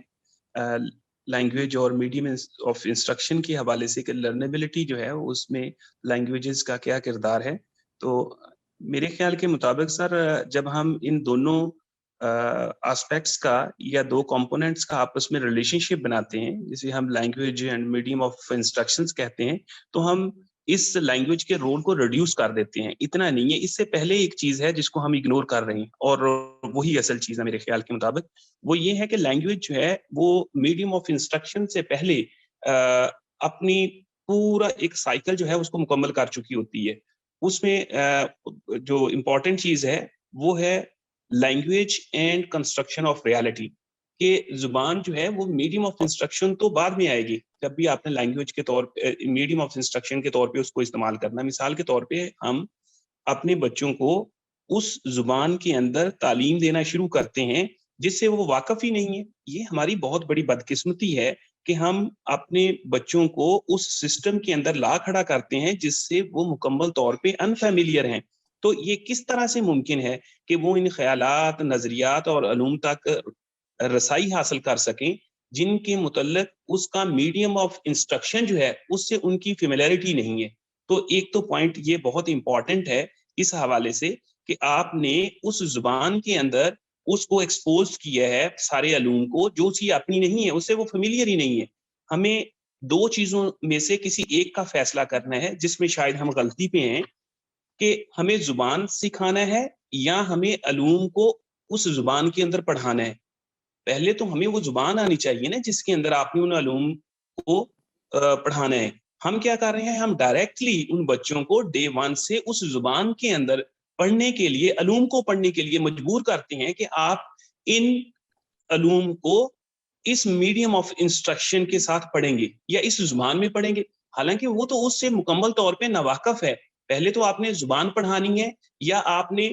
لینگویج اور میڈیم آف انسٹرکشن کے حوالے سے, کہ لرنیبلٹی جو ہے اس میں لینگویجز کا کیا کردار ہے. تو میرے خیال کے مطابق سر جب ہم ان دونوں آسپیکٹس کا یا دو کمپوننٹس کا آپس میں ریلیشن شپ بناتے ہیں, جسے ہم language and medium of instructions کہتے ہیں, تو ہم اس لینگویج کے رول کو ریڈیوس کر دیتے ہیں. اتنا نہیں ہے, اس سے پہلے ایک چیز ہے جس کو ہم اگنور کر رہے ہیں, اور وہی اصل چیز ہے میرے خیال کے مطابق. وہ یہ ہے کہ لینگویج جو ہے وہ میڈیم آف انسٹرکشن سے پہلے اپنی پورا ایک سائیکل جو ہے اس کو مکمل کر چکی ہوتی ہے. اس میں جو امپورٹنٹ چیز ہے وہ ہے language and construction of reality. کہ زبان جو ہے وہ میڈیم آف انسٹرکشن تو بعد میں آئے گی, جب بھی آپ نے لینگویج کے طور پہ میڈیم آف انسٹرکشن کے طور پہ اس کو استعمال کرنا. مثال کے طور پہ ہم اپنے بچوں کو اس زبان کے اندر تعلیم دینا شروع کرتے ہیں جس سے وہ واقف ہی نہیں ہے. یہ ہماری بہت بڑی بدقسمتی ہے کہ ہم اپنے بچوں کو اس سسٹم کے اندر لا کھڑا کرتے ہیں جس سے وہ مکمل طور پہ انفیملیئر ہیں. تو یہ کس طرح سے ممکن ہے کہ وہ ان خیالات, نظریات اور علوم تک رسائی حاصل کر سکیں جن کے متعلق اس کا میڈیم آف انسٹرکشن جو ہے اس سے ان کی فیملیرٹی نہیں ہے. تو ایک تو پوائنٹ یہ بہت امپورٹنٹ ہے اس حوالے سے کہ آپ نے اس زبان کے اندر اس کو ایکسپوز کیا ہے سارے علوم کو جو چیز اپنی نہیں ہے, اس سے وہ فیملیئر ہی نہیں ہے. ہمیں دو چیزوں میں سے کسی ایک کا فیصلہ کرنا ہے جس میں شاید ہم غلطی پہ ہیں, کہ ہمیں زبان سکھانا ہے یا ہمیں علوم کو اس زبان کے اندر پڑھانا ہے. پہلے تو ہمیں وہ زبان آنی چاہیے نا جس کے اندر آپ نے ان علوم کو پڑھانا ہے. ہم کیا کر رہے ہیں, ہم ڈائریکٹلی ان بچوں کو ڈے 1 سے اس زبان کے اندر پڑھنے کے لیے, علوم کو پڑھنے کے لیے مجبور کرتے ہیں کہ آپ ان علوم کو اس میڈیم آف انسٹرکشن کے ساتھ پڑھیں گے یا اس زبان میں پڑھیں گے. حالانکہ وہ تو اس سے مکمل طور پہ ناواقف ہے. پہلے تو آپ نے زبان پڑھانی ہے یا آپ نے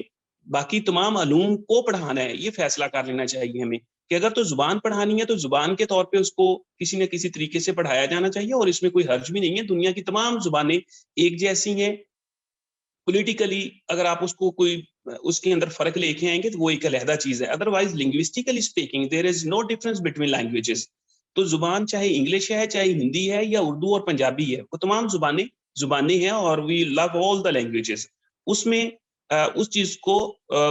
باقی تمام علوم کو پڑھانا ہے, یہ فیصلہ کر لینا چاہیے ہمیں کہ اگر تو زبان پڑھانی ہے تو زبان کے طور پہ اس کو کسی نہ کسی طریقے سے پڑھایا جانا چاہیے, اور اس میں کوئی حرج بھی نہیں ہے. دنیا کی تمام زبانیں ایک جیسی ہیں. پولیٹیکلی اگر آپ اس کو کوئی اس کے اندر فرق لے کے آئیں گے تو وہ ایک علیحدہ چیز ہے. ادروائز لنگوسٹیکلی اسپیکنگ دیر از نو ڈفرنس بٹوین لینگویجز. تو زبان چاہے انگلش ہے, چاہے ہندی ہے, یا اردو اور پنجابی ہے, وہ تمام زبانیں ہیں, اور وی لو آل دا لینگویجز. اس میں اس چیز کو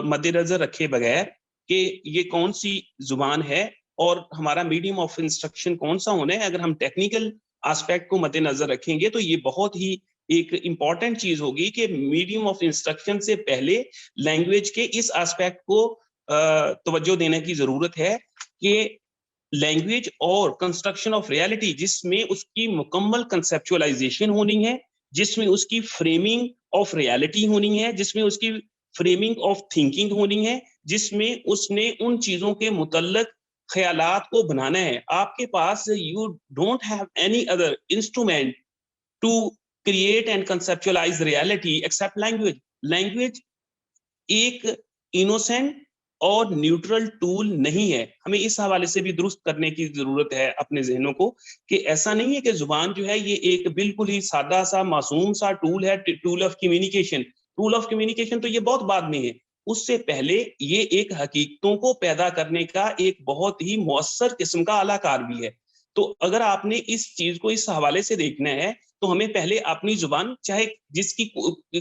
مد نظر رکھے بغیر کہ یہ کون سی زبان ہے اور ہمارا میڈیم آف انسٹرکشن کون سا ہونا ہے, اگر ہم ٹیکنیکل آسپیکٹ کو مد نظر رکھیں گے تو یہ بہت ہی ایک امپورٹنٹ چیز ہوگی کہ میڈیم آف انسٹرکشن سے پہلے لینگویج کے اس آسپیکٹ کو توجہ دینے کی ضرورت ہے کہ لینگویج اور کنسٹرکشن آف ریالٹی, جس میں اس کی مکمل کنسیپچولائزیشن ہونی ہے, جس میں اس کی فریمنگ آف ریالٹی ہونی ہے, جس میں اس کی فریمنگ آف تھنکنگ ہونی ہے, جس میں اس نے ان چیزوں کے متعلق خیالات کو بنانا ہے. آپ کے پاس you don't have any other instrument to create and conceptualise reality except language. Language ایک انوسینٹ اور نیوٹرل ٹول نہیں ہے. ہمیں اس حوالے سے بھی درست کرنے کی ضرورت ہے اپنے ذہنوں کو کہ ایسا نہیں ہے کہ زبان جو ہے یہ ایک بالکل ہی سادہ سا معصوم سا ٹول ہے, tool of communication. Tool of communication تو یہ بہت بعد میں ہے. اس سے پہلے یہ ایک حقیقتوں کو پیدا کرنے کا ایک بہت ہی مؤثر قسم کا آلہ کار بھی ہے. تو اگر آپ نے اس چیز کو اس حوالے سے دیکھنا ہے تو ہمیں پہلے اپنی زبان, چاہے جس کی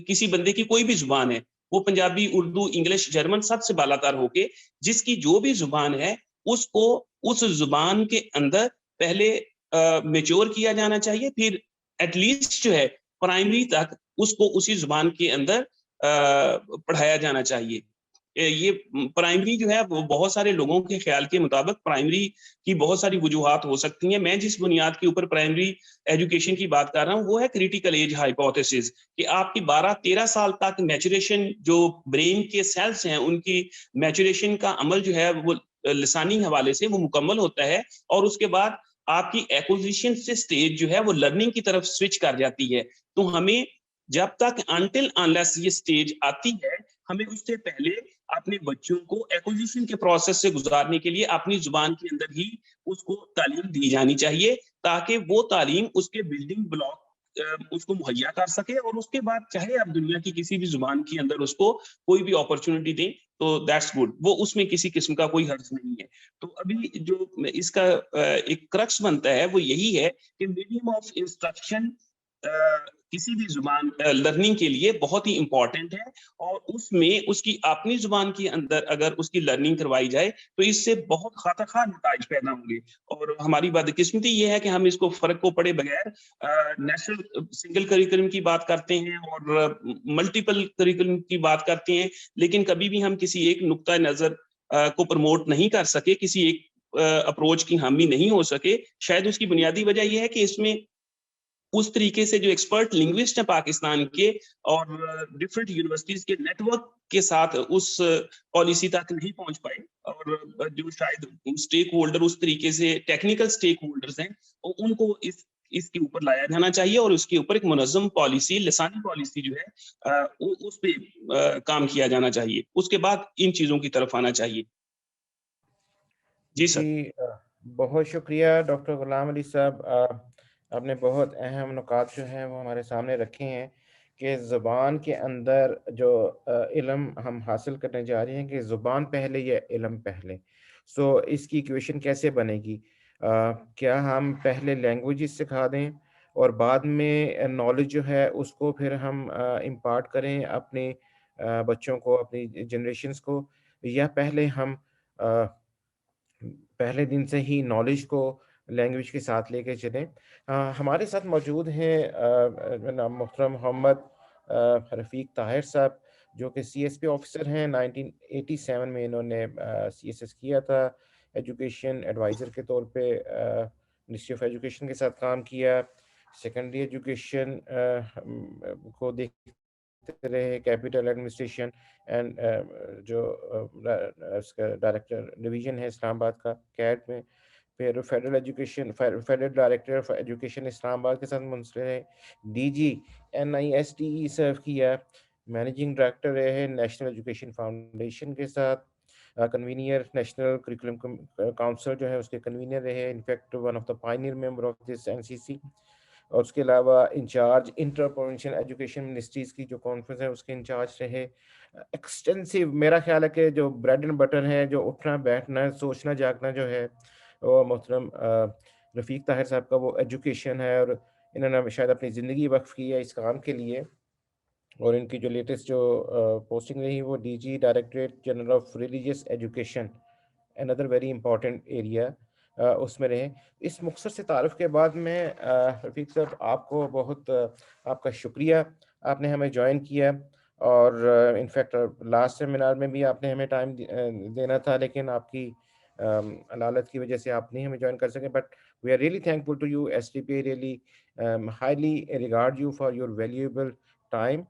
کسی بندے کی کوئی بھی زبان ہے, وہ پنجابی, اردو, انگلش, جرمن, سب سے بالا تر ہو کے جس کی جو بھی زبان ہے اس کو اس زبان کے اندر پہلے میچور کیا جانا چاہیے. پھر ایٹ لیسٹ جو ہے پرائمری تک اس کو اسی زبان کے اندر پڑھایا جانا چاہیے. یہ پرائمری جو ہے وہ بہت سارے لوگوں کے خیال کے مطابق پرائمری کی بہت ساری وجوہات ہو سکتی ہیں. میں جس بنیاد کے اوپر پرائمری ایجوکیشن کی بات کر رہا ہوں وہ ہے کریٹیکل ایج ہائپوتھیسس, کہ آپ کی 12-13 سال تک میچوریشن جو برین کے سیلز ہیں ان کی میچوریشن کا عمل جو ہے وہ لسانی حوالے سے وہ مکمل ہوتا ہے, اور اس کے بعد آپ کی ایکوزیشن سے سٹیج جو ہے وہ لرننگ کی طرف سوئچ کر جاتی ہے. تو ہمیں جب تک انٹل انلیس یہ سٹیج آتی ہے ہمیں اس سے پہلے اپنے بچوں کو ایکوزیشن کے پروسیس سے گزارنے کے لیے اپنی زبان کے اندر ہی اس کو تعلیم دی جانی چاہیے, تاکہ وہ تعلیم اس کے بلڈنگ بلاک اس کو مہیا کر سکے, اور اس کے بعد چاہے آپ دنیا کی کسی بھی زبان کے اندر اس کو کوئی بھی اپرچونٹی دیں تو دیٹس گڈ, وہ اس میں کسی قسم کا کوئی حرج نہیں ہے. تو ابھی جو اس کا ایک کرکس بنتا ہے وہ یہی ہے کہ میڈیم آف انسٹرکشن کسی بھی زبان لرننگ کے لیے بہت ہی امپورٹنٹ ہے, اور اس میں اس کی اپنی زبان کے اندر اگر اس کی لرننگ کروائی جائے تو اس سے بہت خاطرخواہ نتائج پیدا ہوں گے. اور ہماری بدقسمتی یہ ہے کہ ہم اس کو فرق کو پڑے بغیر نیشنل سنگل کریکولم کی بات کرتے ہیں اور ملٹیپل کریکولم کی بات کرتے ہیں, لیکن کبھی بھی ہم کسی ایک نقطہ نظر کو پروموٹ نہیں کر سکے, کسی ایک اپروچ کی حامی نہیں ہو سکے. شاید اس کی بنیادی وجہ یہ ہے کہ اس میں اس طریقے سے جو ایکسپرٹ لنگوسٹ ہیں پاکستان کے اور ڈفرینٹ یونیورسٹیز کے نیٹ ورک کے ساتھ اس پالیسی تک نہیں پہنچ پائے, اور جو شاید اسٹیک ہولڈر اس طریقے سے ٹیکنیکل اسٹیک ہولڈرز ہیں ان کو اس کے اوپر لایا جانا چاہیے, اور اس کے اوپر ایک منظم پالیسی, لسانی پالیسی جو ہے اس پہ کام کیا جانا چاہیے. اس کے بعد ان چیزوں کی طرف آنا چاہیے. جی سر. بہت شکریہ ڈاکٹر غلام علی صاحب, آپ نے بہت اہم نکات جو ہیں وہ ہمارے سامنے رکھے ہیں کہ زبان کے اندر جو علم ہم حاصل کرنے جا رہے ہیں کہ زبان پہلے یا علم پہلے. سو اس کی ایکویشن کیسے بنے گی؟ کیا ہم پہلے لینگویجز سکھا دیں اور بعد میں نالج جو ہے اس کو پھر ہم امپارٹ کریں اپنے بچوں کو, اپنی جنریشنز کو, یا پہلے ہم پہلے دن سے ہی نالج کو لینگویج کے ساتھ لے کے چلیں؟ ہمارے ساتھ موجود ہیں محترم محمد رفیق طاہر صاحب جو کہ CSP آفیسر ہیں. 1987 میں انہوں نے CSS کیا تھا ایجوکیشن ایڈوائزر کے طور پہ, منسٹری آف ایجوکیشن کے ساتھ کام کیا. سیکنڈری ایجوکیشن کو دیکھتے رہے, کیپٹل ایڈمنسٹریشن اینڈ جو اس کا ڈائریکٹر ڈویژن ہے اسلام آباد کا کیٹ میں. پھر فیڈرل ڈائریکٹر آف ایجوکیشن اسلام آباد کے ساتھ منسلک ہے. DG NISTE سرو کیا. مینیجنگ ڈائریکٹر رہے نیشنل ایجوکیشن فاؤنڈیشن کے ساتھ. کنوینئر نیشنل کریکولم کاؤنسل جو ہے اس کے کنوینر رہے. In fact one of the pioneer member of this NCC. اور اس کے علاوہ incharge interprovincial education ministries کی جو کانفرنس ہے اس کے انچارج رہے. ایکسٹینسو, میرا خیال ہے کہ جو بریڈ اینڈ بٹر ہے, جو اٹھنا بیٹھنا سوچنا جاگنا جو ہے وہ محترم رفیق طاہر صاحب کا وہ ایجوکیشن ہے, اور انہوں نے شاید اپنی زندگی وقف کی ہے اس کام کے لیے. اور ان کی جو لیٹسٹ جو پوسٹنگ رہی وہ DG directorate general of religious education, اندر ویری امپورٹنٹ ایریا, اس میں رہے. اس مختصر سے تعارف کے بعد میں رفیق صاحب آپ کو بہت آپ کا شکریہ, آپ نے ہمیں جوائن کیا. اور انفیکٹ لاسٹ سیمینار میں بھی آپ نے ہمیں ٹائم دینا تھا, لیکن آپ کی علالت کی وجہ سے آپ نہیں ہمیں جوائن کر سکے. But we are really thankful to you. SDPI really highly regard you for your valuable time.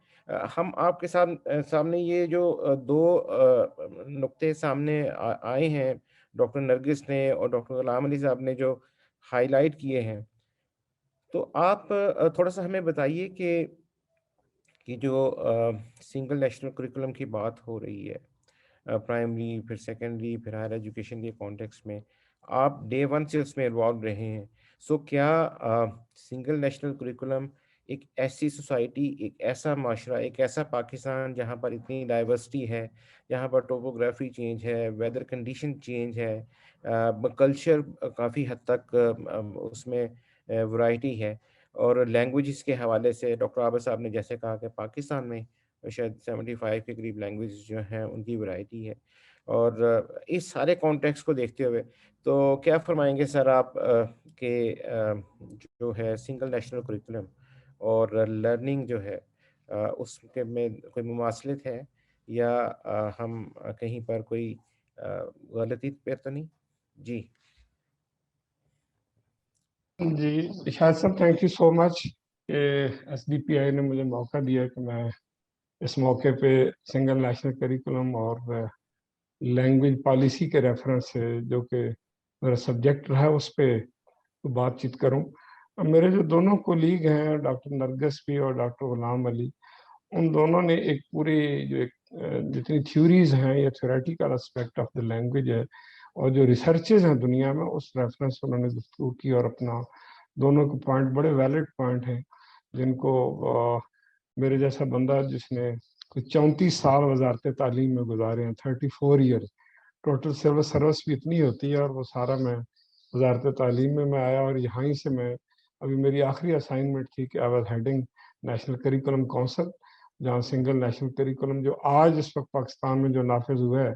ہم آپ کے سامنے یہ جو دو نقطے سامنے آئے ہیں ڈاکٹر نرگس نے اور ڈاکٹر غلام علی صاحب نے جو ہائی لائٹ کیے ہیں, تو آپ تھوڑا سا ہمیں بتائیے کہ جو سنگل نیشنل کریکولم کی بات ہو رہی ہے پرائمری پھر سیکنڈری پھر ہائر ایجوکیشن کے کانٹیکس میں, آپ ڈے 1 سے اس میں انوالو رہے ہیں. سو کیا سنگل نیشنل کریکولم ایک ایسی سوسائٹی, ایک ایسا معاشرہ, ایک ایسا پاکستان جہاں پر اتنی ڈائیورسٹی ہے, جہاں پر ٹوپوگرافی چینج ہے, ویدر کنڈیشن چینج ہے, کلچر کافی حد تک اس میں ورائٹی ہے, اور لینگویجز کے حوالے سے ڈاکٹر عابد صاحب نے جیسے کہا کہ پاکستان میں شاید 75 کے قریب لینگویجز جو ہیں ان کی ورائٹی ہے. اور اس سارے کانٹیکس کو دیکھتے ہوئے تو کیا فرمائیں گے سر آپ کہ جو ہے سنگل نیشنل کریکولم اور لرننگ جو ہے اس کے میں کوئی مماثلت ہے, یا ہم کہیں پر کوئی غلطی پہ تو نہیں؟ جی شاہد صاحب تھینک یو سو مچ کہ SDPI نے مجھے موقع دیا کہ میں اس موقع پہ سنگل نیشنل کریکولم اور لینگویج پالیسی کے ریفرنس سے جو کہ میرا سبجیکٹ رہا اس پہ بات چیت کروں. میرے جو دونوں کولیگ ہیں ڈاکٹر نرگس بھی اور ڈاکٹر غلام علی, ان دونوں نے ایک پوری جو جتنی تھیوریز ہیں یا theoretical aspect of the language ہے اور جو ریسرچز ہیں دنیا میں اس ریفرنس انہوں نے گفتگو کی, اور اپنا دونوں کے پوائنٹ بڑے ویلڈ پوائنٹ ہیں جن کو میرے جیسا بندہ جس نے 34 سال وزارت تعلیم میں گزارے ہیں, 34 ایئرز ٹوٹل سروس بھی اتنی ہوتی ہے, اور وہ سارا میں وزارت تعلیم میں آیا, اور یہاں ہی سے میں ابھی میری آخری اسائنمنٹ تھی کہ I was heading national curriculum council, جہاں سنگل نیشنل کریکولم جو آج اس وقت پاکستان میں جو نافذ ہوا ہے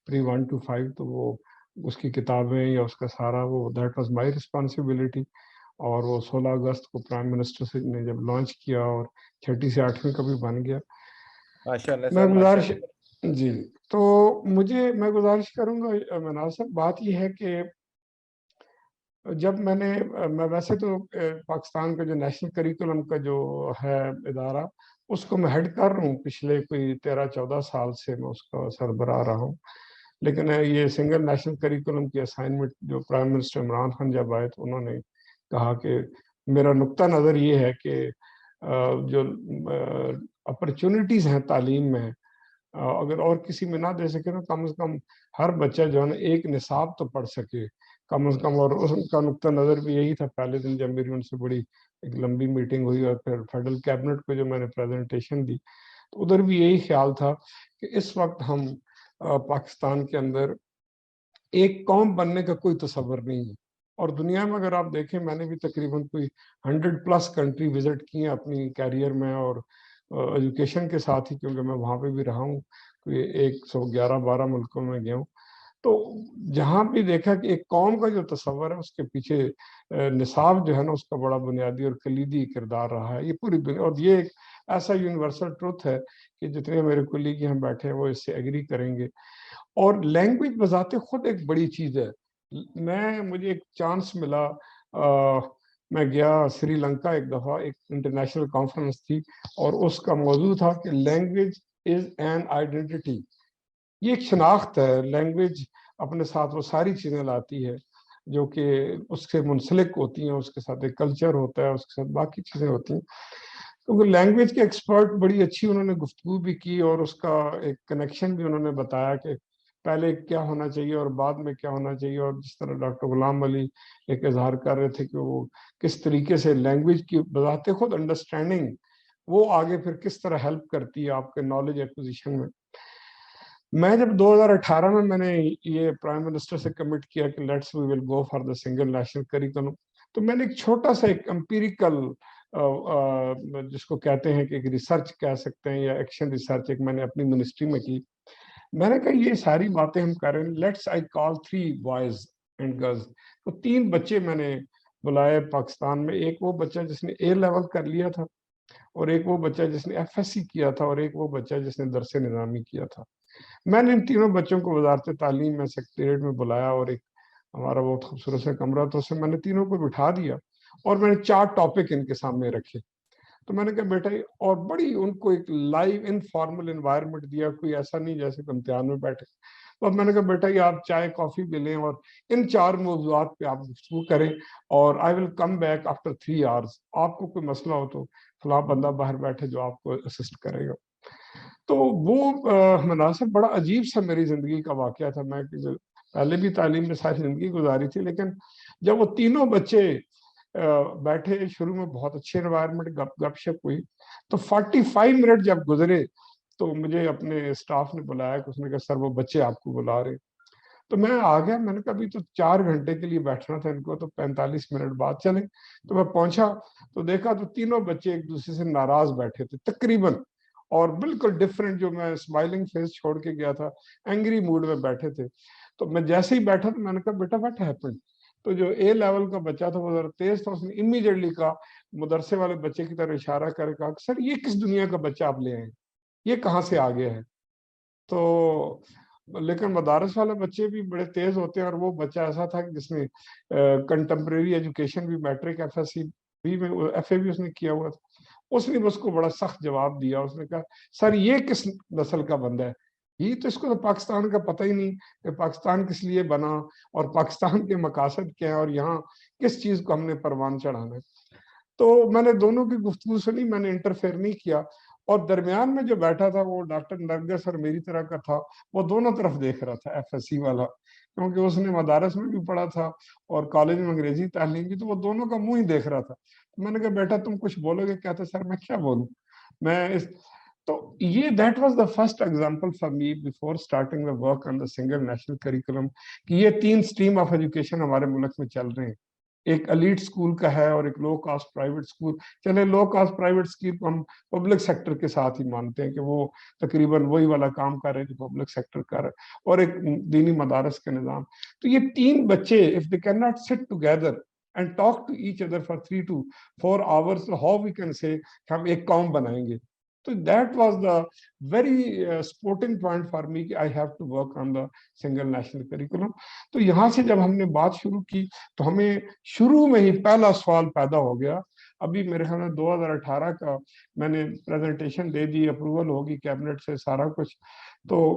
پری 1 to 5, تو وہ اس کی کتابیں یا اس کا سارا وہ دیٹ واز مائی رسپانسبلٹی. اور وہ 16 اگست کو پرائم منسٹر سے نے جب لانچ کیا اور 6 سے 8ویں کا بھی بن گیا. میں گزارش جی تو میں گزارش کروں گا منال صاحب, بات یہ ہے کہ جب میں ویسے تو پاکستان کا جو نیشنل کریکولم کا جو ہے ادارہ اس کو میں ہیڈ کر رہا ہوں, پچھلے کوئی 13-14 سال سے میں اس کا سربراہ رہا ہوں. لیکن یہ سنگل نیشنل کریکولم کی اسائنمنٹ جو پرائم منسٹر عمران خان جب آئے تو انہوں نے کہا کہ میرا نقطہ نظر یہ ہے کہ جو اپرچونٹیز ہیں تعلیم میں اگر اور کسی میں نہ دے سکے تو کم از کم ہر بچہ جو ہے نا ایک نصاب تو پڑھ سکے کم از کم. اور اس کا نقطہ نظر بھی یہی تھا. پہلے دن جب میری ان سے بڑی ایک لمبی میٹنگ ہوئی اور پھر فیڈرل کیبنٹ کو جو میں نے پریزنٹیشن دی تو ادھر بھی یہی خیال تھا کہ اس وقت ہم پاکستان کے اندر ایک قوم بننے کا کوئی تصور نہیں ہے. اور دنیا میں اگر آپ دیکھیں, میں نے بھی تقریباً کوئی 100+ کنٹری وزٹ کی ہیں اپنی کیریئر میں, اور ایجوکیشن کے ساتھ ہی, کیونکہ میں وہاں پہ بھی رہا ہوں, کوئی 111-12 ملکوں میں گیا ہوں. تو جہاں بھی دیکھا کہ ایک قوم کا جو تصور ہے اس کے پیچھے نصاب جو ہے نا اس کا بڑا بنیادی اور کلیدی کردار رہا ہے. یہ پوری دنیا, اور یہ ایک ایسا یونیورسل ٹروتھ ہے کہ جتنے میرے کولیگ یہاں بیٹھے ہیں وہ اس سے ایگری کریں گے. اور لینگویج بذات خود ایک بڑی چیز ہے. مجھے ایک چانس ملا, میں گیا سری لنکا ایک دفعہ, ایک انٹرنیشنل کانفرنس تھی اور اس کا موضوع تھا کہ لینگویج از این آئیڈینٹی. یہ ایک شناخت ہے. لینگویج اپنے ساتھ وہ ساری چیزیں لاتی ہے جو کہ اس سے منسلک ہوتی ہیں, اس کے ساتھ ایک کلچر ہوتا ہے, اس کے ساتھ باقی چیزیں ہوتی ہیں. کیونکہ لینگویج کے ایکسپرٹ بڑی اچھی انہوں نے گفتگو بھی کی اور اس کا ایک کنیکشن بھی انہوں نے بتایا کہ پہلے کیا ہونا چاہیے اور بعد میں کیا ہونا چاہیے. اور جس طرح ڈاکٹر غلام علی ایک اظہار کر رہے تھے کہ وہ کس طریقے سے لینگویج کی بذات خود انڈرسٹینڈنگ وہ آگے پھر کس طرح ہیلپ کرتی ہے آپ کے نالج ایکوزیشن میں. میں جب 2018 میں نے یہ پرائم منسٹر سے کمٹ کیا کہ let's we will go for the single national curriculum, تو میں نے ایک چھوٹا سا ایک امپیریکل جس کو کہتے ہیں کہ ایک ریسرچ کہہ سکتے ہیں یا ایکشن ریسرچ ایک میں نے اپنی منسٹری میں کی. میں نے کہا یہ ساری باتیں ہم کر رہے ہیں, let's I call 3 boys and girls. تو 3 بچے میں نے بلائے پاکستان میں. ایک وہ بچہ جس نے اے لیول کر لیا تھا, اور ایک وہ بچہ جس نے ایف ایس سی کیا تھا, اور ایک وہ بچہ جس نے درس نظامی کیا تھا. میں نے ان تینوں بچوں کو وزارت تعلیم میں سیکریٹریٹ میں بلایا اور ایک ہمارا بہت خوبصورت سا کمرہ تو اس میں نے تینوں کو بٹھا دیا اور میں نے 4 ٹاپک ان کے سامنے رکھے. تو میں نے کہا بیٹا, اور بڑی ان کو ایک لائیو انفارمل انوائرمنٹ دیا, کوئی ایسا نہیں جیسے کہ امتحان میں بیٹھے. اور میں نے کہا بیٹا یہ آپ چائے کافی بھی لیں اور ان 4 موضوعات پہ آپ گفتگو کریں, اور آئی ول کم بیک آفٹر 3 hours. آپ کو کوئی مسئلہ ہو تو فلاں بندہ باہر بیٹھے جو آپ کو اسسٹ کرے گا. تو وہ مناسب بڑا عجیب سا میری زندگی کا واقعہ تھا. میں پہلے بھی تعلیم میں ساری زندگی گزاری تھی, لیکن جب وہ تینوں بچے بیٹھے, شروع میں بہت اچھے انوائرمنٹ, گپ شپ ہوئی, تو 45 منٹ جب گزرے تو مجھے اپنے اسٹاف نے بلایا کہ اس نے کہا سر وہ بچے آپ کو بلا رہے. تو میں آ گیا. میں نے کہا ابھی تو 4 گھنٹے کے لیے بیٹھنا تھا ان کو, تو 45 منٹ بعد چلیں. تو میں پہنچا تو دیکھا تو تینوں بچے ایک دوسرے سے ناراض بیٹھے تھے تقریباً, اور بالکل ڈفرینٹ. جو میں اسمائلنگ فیس چھوڑ کے گیا تھا, اینگری موڈ میں بیٹھے تھے. تو میں جیسے ہی بیٹھا تو میں نے کہا بیٹا واٹ ہیپنڈ. تو جو اے لیول کا بچہ تھا وہ ذرا تیز تھا, اس نے امیڈیٹلی کہا, مدرسے والے بچے کی طرح اشارہ کر کہا کہ سر یہ کس دنیا کا بچہ آپ لے آئے, یہ کہاں سے آ گیا ہے. تو لیکن مدارس والے بچے بھی بڑے تیز ہوتے ہیں, اور وہ بچہ ایسا تھا کہ جس نے کنٹمپریری ایجوکیشن بھی, میٹرک ایف ایس سی بھی میں ایف اے بھی اس نے کیا ہوا تھا. اس نے اس کو بڑا سخت جواب دیا. اس نے کہا سر یہ کس نسل کا بندہ ہے, یہ تو اس کو تو پاکستان کا پتہ ہی نہیں کہ پاکستان کس لیے بنا اور پاکستان کے مقاصد کیا ہے اور یہاں کس چیز کو ہم نے پروان چڑھانا ہے. تو میں نے دونوں کی گفتگو سنی, میں نے انٹرفیئر نہیں کیا. اور درمیان میں جو بیٹھا تھا وہ ڈاکٹر نرگس اور میری طرح کا تھا, وہ دونوں طرف دیکھ رہا تھا, ایف ایس سی والا, کیونکہ اس نے مدارس میں بھی پڑھا تھا اور کالج میں انگریزی تعلیم کی, تو وہ دونوں کا منہ ہی دیکھ رہا تھا. میں نے کہا بیٹا تم کچھ بولو گے؟ کہتے سر میں کیا بولوں. تو یہ that was the first example for me before starting the work on the single national curriculum, کہ یہ 3 اسٹریم آف ایجوکیشن ہمارے ملک میں چل رہے ہیں. ایک ایلیٹ اسکول کا ہے اور ایک لو کاسٹ پرائیویٹ اسکول. چلے لو کاسٹ پرائیویٹ اسکول کو ہم پبلک سیکٹر کے ساتھ ہی مانتے ہیں کہ وہ تقریباً وہی والا کام کر رہے ہیں جو پبلک سیکٹر کر رہا ہے, اور ایک دینی مدارس کا نظام. تو یہ 3 بچے if they cannot sit together and talk to each other for 3 to 4 hours, how we can say ہم ایک قوم بنائیں گے. تو that was the very supporting point for me کہ I have to work on the single national curriculum. تو یہاں سے جب ہم نے بات شروع کی تو ہمیں شروع میں ہی پہلا سوال پیدا ہو گیا. ابھی میرے خیال میں 2018 کا میں نے پریزنٹیشن دے دی, اپروول ہوگی کیبنٹ سے سارا کچھ. تو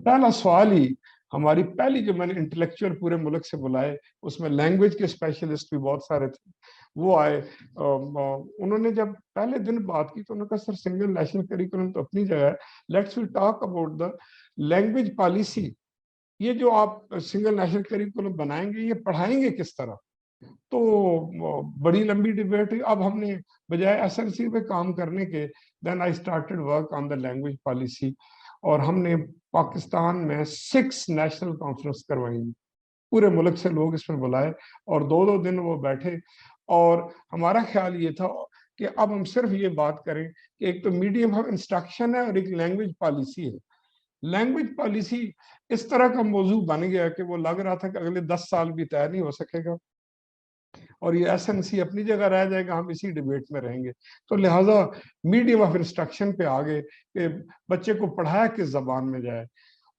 پہلا سوال ہی ہماری پہلی جو میں نے انٹلیکچوئل پورے ملک سے بلائے, اس میں لینگویج کے اسپیشلسٹ بھی بہت سارے تھے, وہ آئے. انہوں نے جب پہلے دن بات کی تو انہوں نے کہا سر سنگل نیشنل کریکولم تو اپنی جگہ ہے, let's we talk about the language policy. یہ جو آپ سنگل نیشنل کریکولم بنائیں گے یہ پڑھائیں گے کس طرح. تو بڑی لمبی ڈبیٹ ہوئی. اب ہم نے بجائے ایس ایل سی پہ کام کرنے کے, then I started work on the language policy, اور ہم نے پاکستان میں 6 نیشنل کانفرنس کروائی, پورے ملک سے لوگ اس میں بلائے, اور 2 دن وہ بیٹھے. اور ہمارا خیال یہ تھا کہ اب ہم صرف یہ بات کریں کہ ایک تو میڈیم آف انسٹرکشن ہے اور ایک لینگویج پالیسی ہے. لینگویج پالیسی اس طرح کا موضوع بن گیا کہ وہ لگ رہا تھا کہ اگلے 10 سال بھی طے نہیں ہو سکے گا. اور یہ SNC اپنی جگہ رہ جائے گا, ہم اسی ڈیبیٹ میں رہیں گے. تو لہٰذا میڈیم آف انسٹرکشن پہ آگے کہ بچے کو پڑھایا کس زبان میں جائے,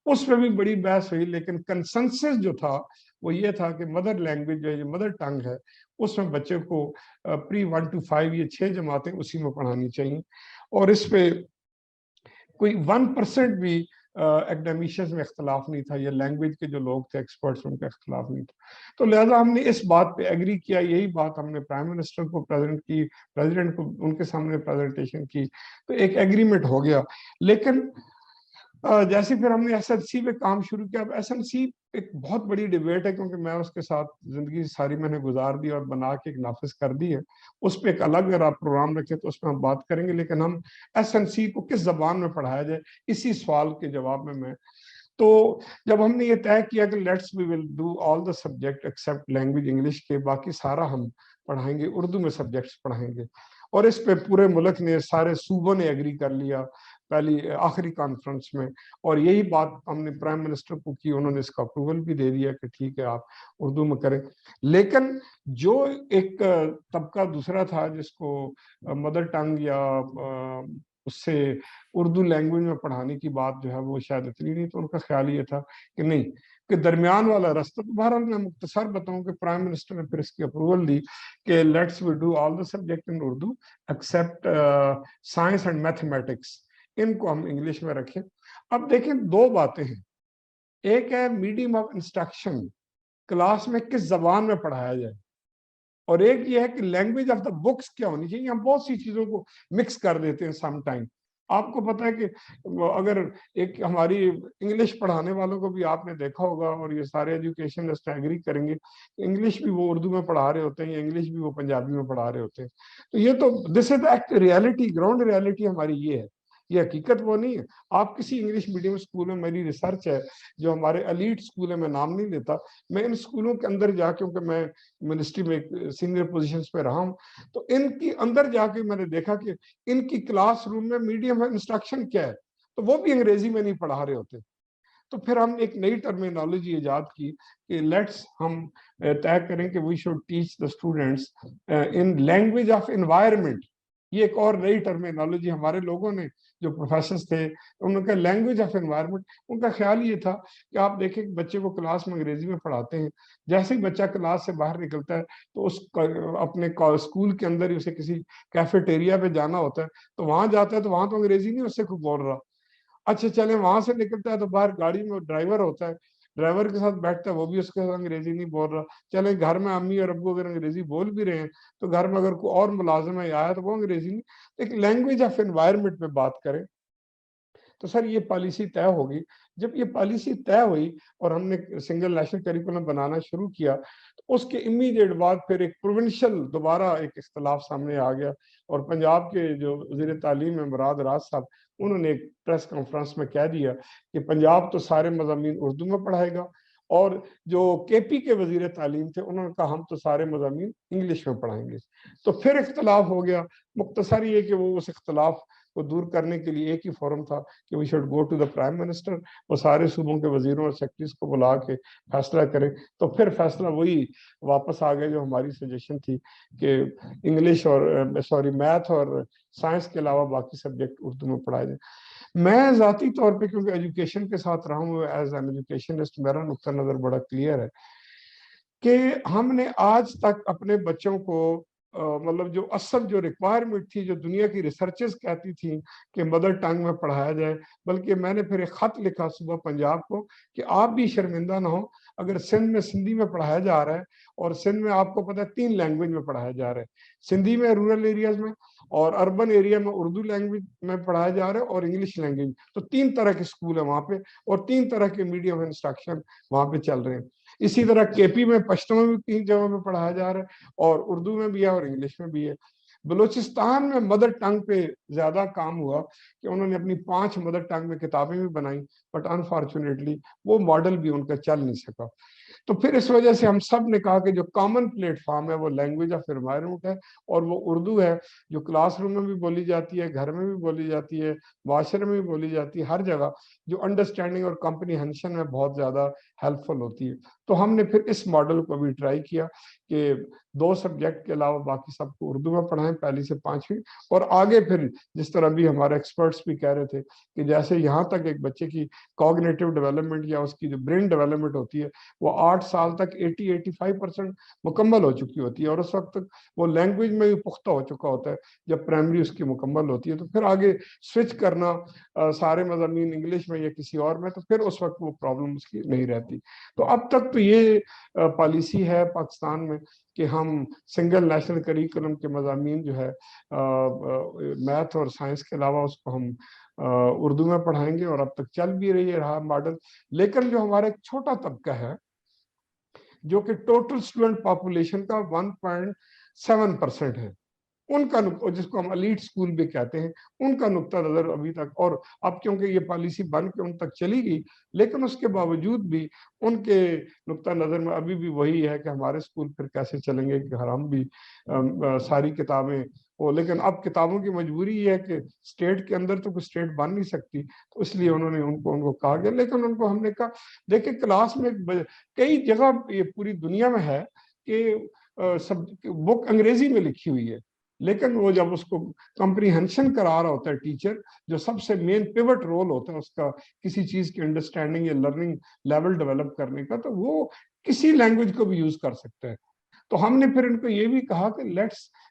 اس پہ بھی بڑی بحث ہوئی, لیکن کنسنسس جو تھا وہ یہ تھا کہ مدر لینگویج جو مدر ٹنگ ہے اس میں بچے کو پری 1 to 5 یہ 6 جماعتیں اسی میں پڑھانی چاہیے. اور اس پہ کوئی 1% بھی ایکڈیمیشنز میں اختلاف نہیں تھا, یا لینگویج کے جو لوگ تھے ایکسپرٹس ان کا اختلاف نہیں تھا. تو لہٰذا ہم نے اس بات پہ ایگری کیا, یہی بات ہم نے پرائم منسٹر کو پریزنٹ کی, پریزیڈنٹ کو ان کے سامنے پریزنٹیشن کی, تو ایک ایگریمنٹ ہو گیا. لیکن جیسے پھر ہم نے SNC پہ کام شروع کیا. اب SNC ایک بہت بڑی ڈیبیٹ ہے, کیونکہ میں اس کے ساتھ زندگی ساری میں نے گزار دی اور بنا کے ایک نافذ کر دی ہے. اس پہ ایک الگ اگر آپ پروگرام رکھیں تو اس پہ ہم بات کریں گے. لیکن ہم SNC کو کس زبان میں پڑھایا جائے, اسی سوال کے جواب میں تو جب ہم نے یہ طے کیا کہ let's we will do all the subject except language English کے, باقی سارا ہم پڑھائیں گے, اردو میں سبجیکٹس پڑھائیں گے. اور اس پہ پورے ملک نے, سارے صوبوں نے ایگری کر لیا پہلی آخری کانفرنس میں, اور یہی بات ہم نے پرائم منسٹر کو کی, انہوں نے اس کا اپروول بھی دے دیا کہ ٹھیک ہے آپ اردو میں کریں. لیکن جو ایک طبقہ دوسرا تھا جس کو مدر ٹنگ یا اس سے اردو لینگویج میں پڑھانے کی بات جو ہے وہ شاید اتنی نہیں, تو ان کا خیال یہ تھا کہ نہیں, کہ درمیان والا راستہ. تو بہرحال میں مختصر بتاؤں کہ پرائم منسٹر نے پھر اس کی اپروول دی کہ let's we do all the subject in Urdu except science and mathematics, ان کو ہم انگلش میں رکھیں. اب دیکھیں دو باتیں ہیں, ایک ہے میڈیم آف انسٹرکشن, کلاس میں کس زبان میں پڑھایا جائے, اور ایک یہ ہے کہ لینگویج آف دا بکس کیا ہونی چاہیے. ہم بہت سی چیزوں کو مکس کر دیتے ہیں سم ٹائم. آپ کو پتا ہے کہ اگر ایک ہماری انگلش پڑھانے والوں کو بھی آپ نے دیکھا ہوگا, اور یہ سارے ایجوکیشنسٹ ایگری کریں گے, انگلش بھی وہ اردو میں پڑھا رہے ہوتے ہیں, یا انگلش بھی وہ پنجابی میں پڑھا رہے ہوتے ہیں. تو یہ تو this is act reality, ground reality ہماری یہ ہے, یہ حقیقت وہ نہیں ہے. آپ کسی انگلش میڈیم اسکول میں, میری ریسرچ ہے جو ہمارے ایلیٹ اسکول ہے, میں نام نہیں لیتا, میں ان اسکولوں کے اندر جا, کیونکہ میں منسٹری میں سینئر پوزیشنز پہ رہا ہوں, تو ان کی اندر جا کے میں نے دیکھا کہ ان کی کلاس روم میں میڈیم انسٹرکشن کیا ہے, تو وہ بھی انگریزی میں نہیں پڑھا رہے ہوتے. تو پھر ہم نے ایک نئی ٹرمینالوجی ایجاد کی کہ لیٹس ہم طے کریں کہ we should teach the students in language of environment. یہ ایک اور نئی ٹرمینالوجی ہمارے لوگوں نے جو پروفیسرز تھے, ان کا لینگویج آف انوائرمنٹ, ان کا خیال یہ تھا کہ آپ دیکھیں بچے کو کلاس میں انگریزی میں پڑھاتے ہیں, جیسے ہی بچہ کلاس سے باہر نکلتا ہے تو اس اپنے اسکول کے اندر ہی اسے کسی کیفیٹیریا پہ جانا ہوتا ہے, تو وہاں جاتا ہے تو وہاں تو انگریزی نہیں اس سے خوب بول رہا. اچھا چلیں وہاں سے نکلتا ہے تو باہر گاڑی میں ڈرائیور ہوتا ہے, ڈرائیور کے ساتھ بیٹھتا ہے, وہ بھی اس کے ساتھ انگریزی نہیں بول رہا. چلیں گھر میں امی اور ابو اگر انگریزی بول بھی رہے ہیں تو گھر میں اگر کوئی اور ملازم ہے آیا تو وہ انگریزی نہیں. ایک لینگویج آف انوائرمنٹ پہ بات کریں. تو سر یہ پالیسی طے ہوگی. جب یہ پالیسی طے ہوئی اور ہم نے سنگل نیشنل کریکولم بنانا شروع کیا, تو اس کے امیڈیٹ بعد پھر ایک پروونشل دوبارہ ایک اختلاف سامنے آ گیا, اور پنجاب کے جو وزیر تعلیم ہے مراد راز صاحب, انہوں نے ایک پریس کانفرنس میں کہہ دیا کہ پنجاب تو سارے مضامین اردو میں پڑھائے گا, اور جو KP کے وزیر تعلیم تھے انہوں نے کہا ہم تو سارے مضامین انگلش میں پڑھائیں گے. تو پھر اختلاف ہو گیا. مختصر یہ کہ وہ اس اختلاف کو دور کرنے کے لیے ایک ہی فورم تھا کہ we should go to the prime minister, وہ سارے صوبوں کے وزیروں اور سیکرٹریز کو بلا کے فیصلہ کریں. تو پھر فیصلہ وہی واپس آ گیا جو ہماری سجیشن تھی کہ انگلش اور میتھ اور سائنس کے علاوہ باقی سبجیکٹ اردو میں پڑھائے جائیں. میں ذاتی طور پہ کیونکہ ایجوکیشن کے ساتھ رہا ہوں ایز این ایجوکیشنسٹ, میرا نقطہ نظر بڑا کلیئر ہے کہ ہم نے آج تک اپنے بچوں کو مطلب جو اصل جو ریکوائرمنٹ تھی, جو دنیا کی ریسرچز کہتی تھیں کہ مدر ٹنگ میں پڑھایا جائے, بلکہ میں نے پھر ایک خط لکھا صبح پنجاب کو کہ آپ بھی شرمندہ نہ ہو اگر سندھ میں سندھی میں پڑھایا جا رہا ہے, اور سندھ میں آپ کو پتہ ہے 3 لینگویج میں پڑھایا جا رہا ہے, سندھی میں رورل ایریاز میں, اور اربن ایریا میں اردو لینگویج میں پڑھایا جا رہا ہے اور انگلش لینگویج. تو 3 طرح کے اسکول ہیں وہاں پہ, اور 3 طرح کے میڈیم آف انسٹرکشن وہاں پہ چل رہے ہیں. اسی طرح KP میں پشتو میں بھی 3 جگہوں میں پڑھایا جا رہا ہے, اور اردو میں بھی ہے اور انگلش میں بھی ہے. بلوچستان میں مدر ٹنگ پہ زیادہ کام ہوا کہ انہوں نے اپنی 5 مدر ٹنگ میں کتابیں بھی بنائیں, بٹ انفارچونیٹلی وہ ماڈل بھی ان کا چل نہیں سکا. تو پھر اس وجہ سے ہم سب نے کہا کہ جو کامن پلیٹ فارم ہے وہ لینگویج آف انوائرمنٹ ہے, اور وہ اردو ہے جو کلاس روم میں بھی بولی جاتی ہے, گھر میں بھی بولی جاتی ہے, معاشرے میں بھی بولی جاتی ہے, ہر جگہ, جو انڈرسٹینڈنگ اور کمپریہنشن میں بہت زیادہ ہیلپ فل ہوتی ہے. تو ہم نے پھر اس ماڈل کو بھی ٹرائی کیا کہ 2 سبجیکٹ کے علاوہ باقی سب کو اردو میں پڑھائیں پہلی سے 5ویں، اور آگے پھر جس طرح بھی ہمارے ایکسپرٹس بھی کہہ رہے تھے کہ جیسے یہاں تک ایک بچے کی کوگنیٹو ڈیولپمنٹ یا اس کی جو برین ڈیولپمنٹ ہوتی ہے وہ 8 سال تک 80-85% مکمل ہو چکی ہوتی ہے، اور اس وقت تک وہ لینگویج میں بھی پختہ ہو چکا ہوتا ہے جب پرائمری اس کی مکمل ہوتی ہے، تو پھر آگے سوئچ کرنا سارے مضامین انگلش میں یا کسی اور میں، تو پھر اس وقت وہ پرابلم اس کی نہیں رہتی۔ تو اب تک تو یہ پالیسی ہے پاکستان میں کہ ہم سنگل نیشنل کریکولم کے مضامین جو ہے میتھ اور سائنس کے علاوہ اس کو ہم اردو میں پڑھائیں گے، اور اب تک چل بھی رہی ہے رہا ماڈل۔ لیکن جو ہمارا ایک چھوٹا طبقہ ہے جو کہ ٹوٹل اسٹوڈنٹ پاپولیشن کا 1.7% ہے، ان کا جس کو ہم الیٹ اسکول بھی کہتے ہیں، ان کا نقطہ نظر ابھی تک، اور اب کیونکہ یہ پالیسی بن کے ان تک چلی گئی لیکن اس کے باوجود بھی ان کے نقطہ نظر میں ابھی بھی وہی ہے کہ ہمارے اسکول پھر کیسے چلیں گے کہ ہم بھی ساری کتابیں ہو۔ لیکن اب کتابوں کی مجبوری یہ ہے کہ اسٹیٹ کے اندر تو کوئی اسٹیٹ بن نہیں سکتی، تو اس لیے انہوں نے ان کو کہا گیا۔ لیکن ان کو ہم نے کہا دیکھیں کلاس میں کئی جگہ یہ پوری دنیا میں ہے کہ بک انگریزی میں لکھی ہوئی ہے، لیکن وہ جب اس کو کمپریہنشن کرا رہا ہوتا ہے ٹیچر، جو سب سے مین پیوٹ رول ہوتا ہے اس کا کسی چیز کی انڈرسٹینڈنگ یا لرننگ لیول ڈیولپ کرنے کا، تو وہ کسی لینگویج کو بھی یوز کر سکتا ہے۔ تو ہم نے پھر ان کو یہ بھی کہا کہ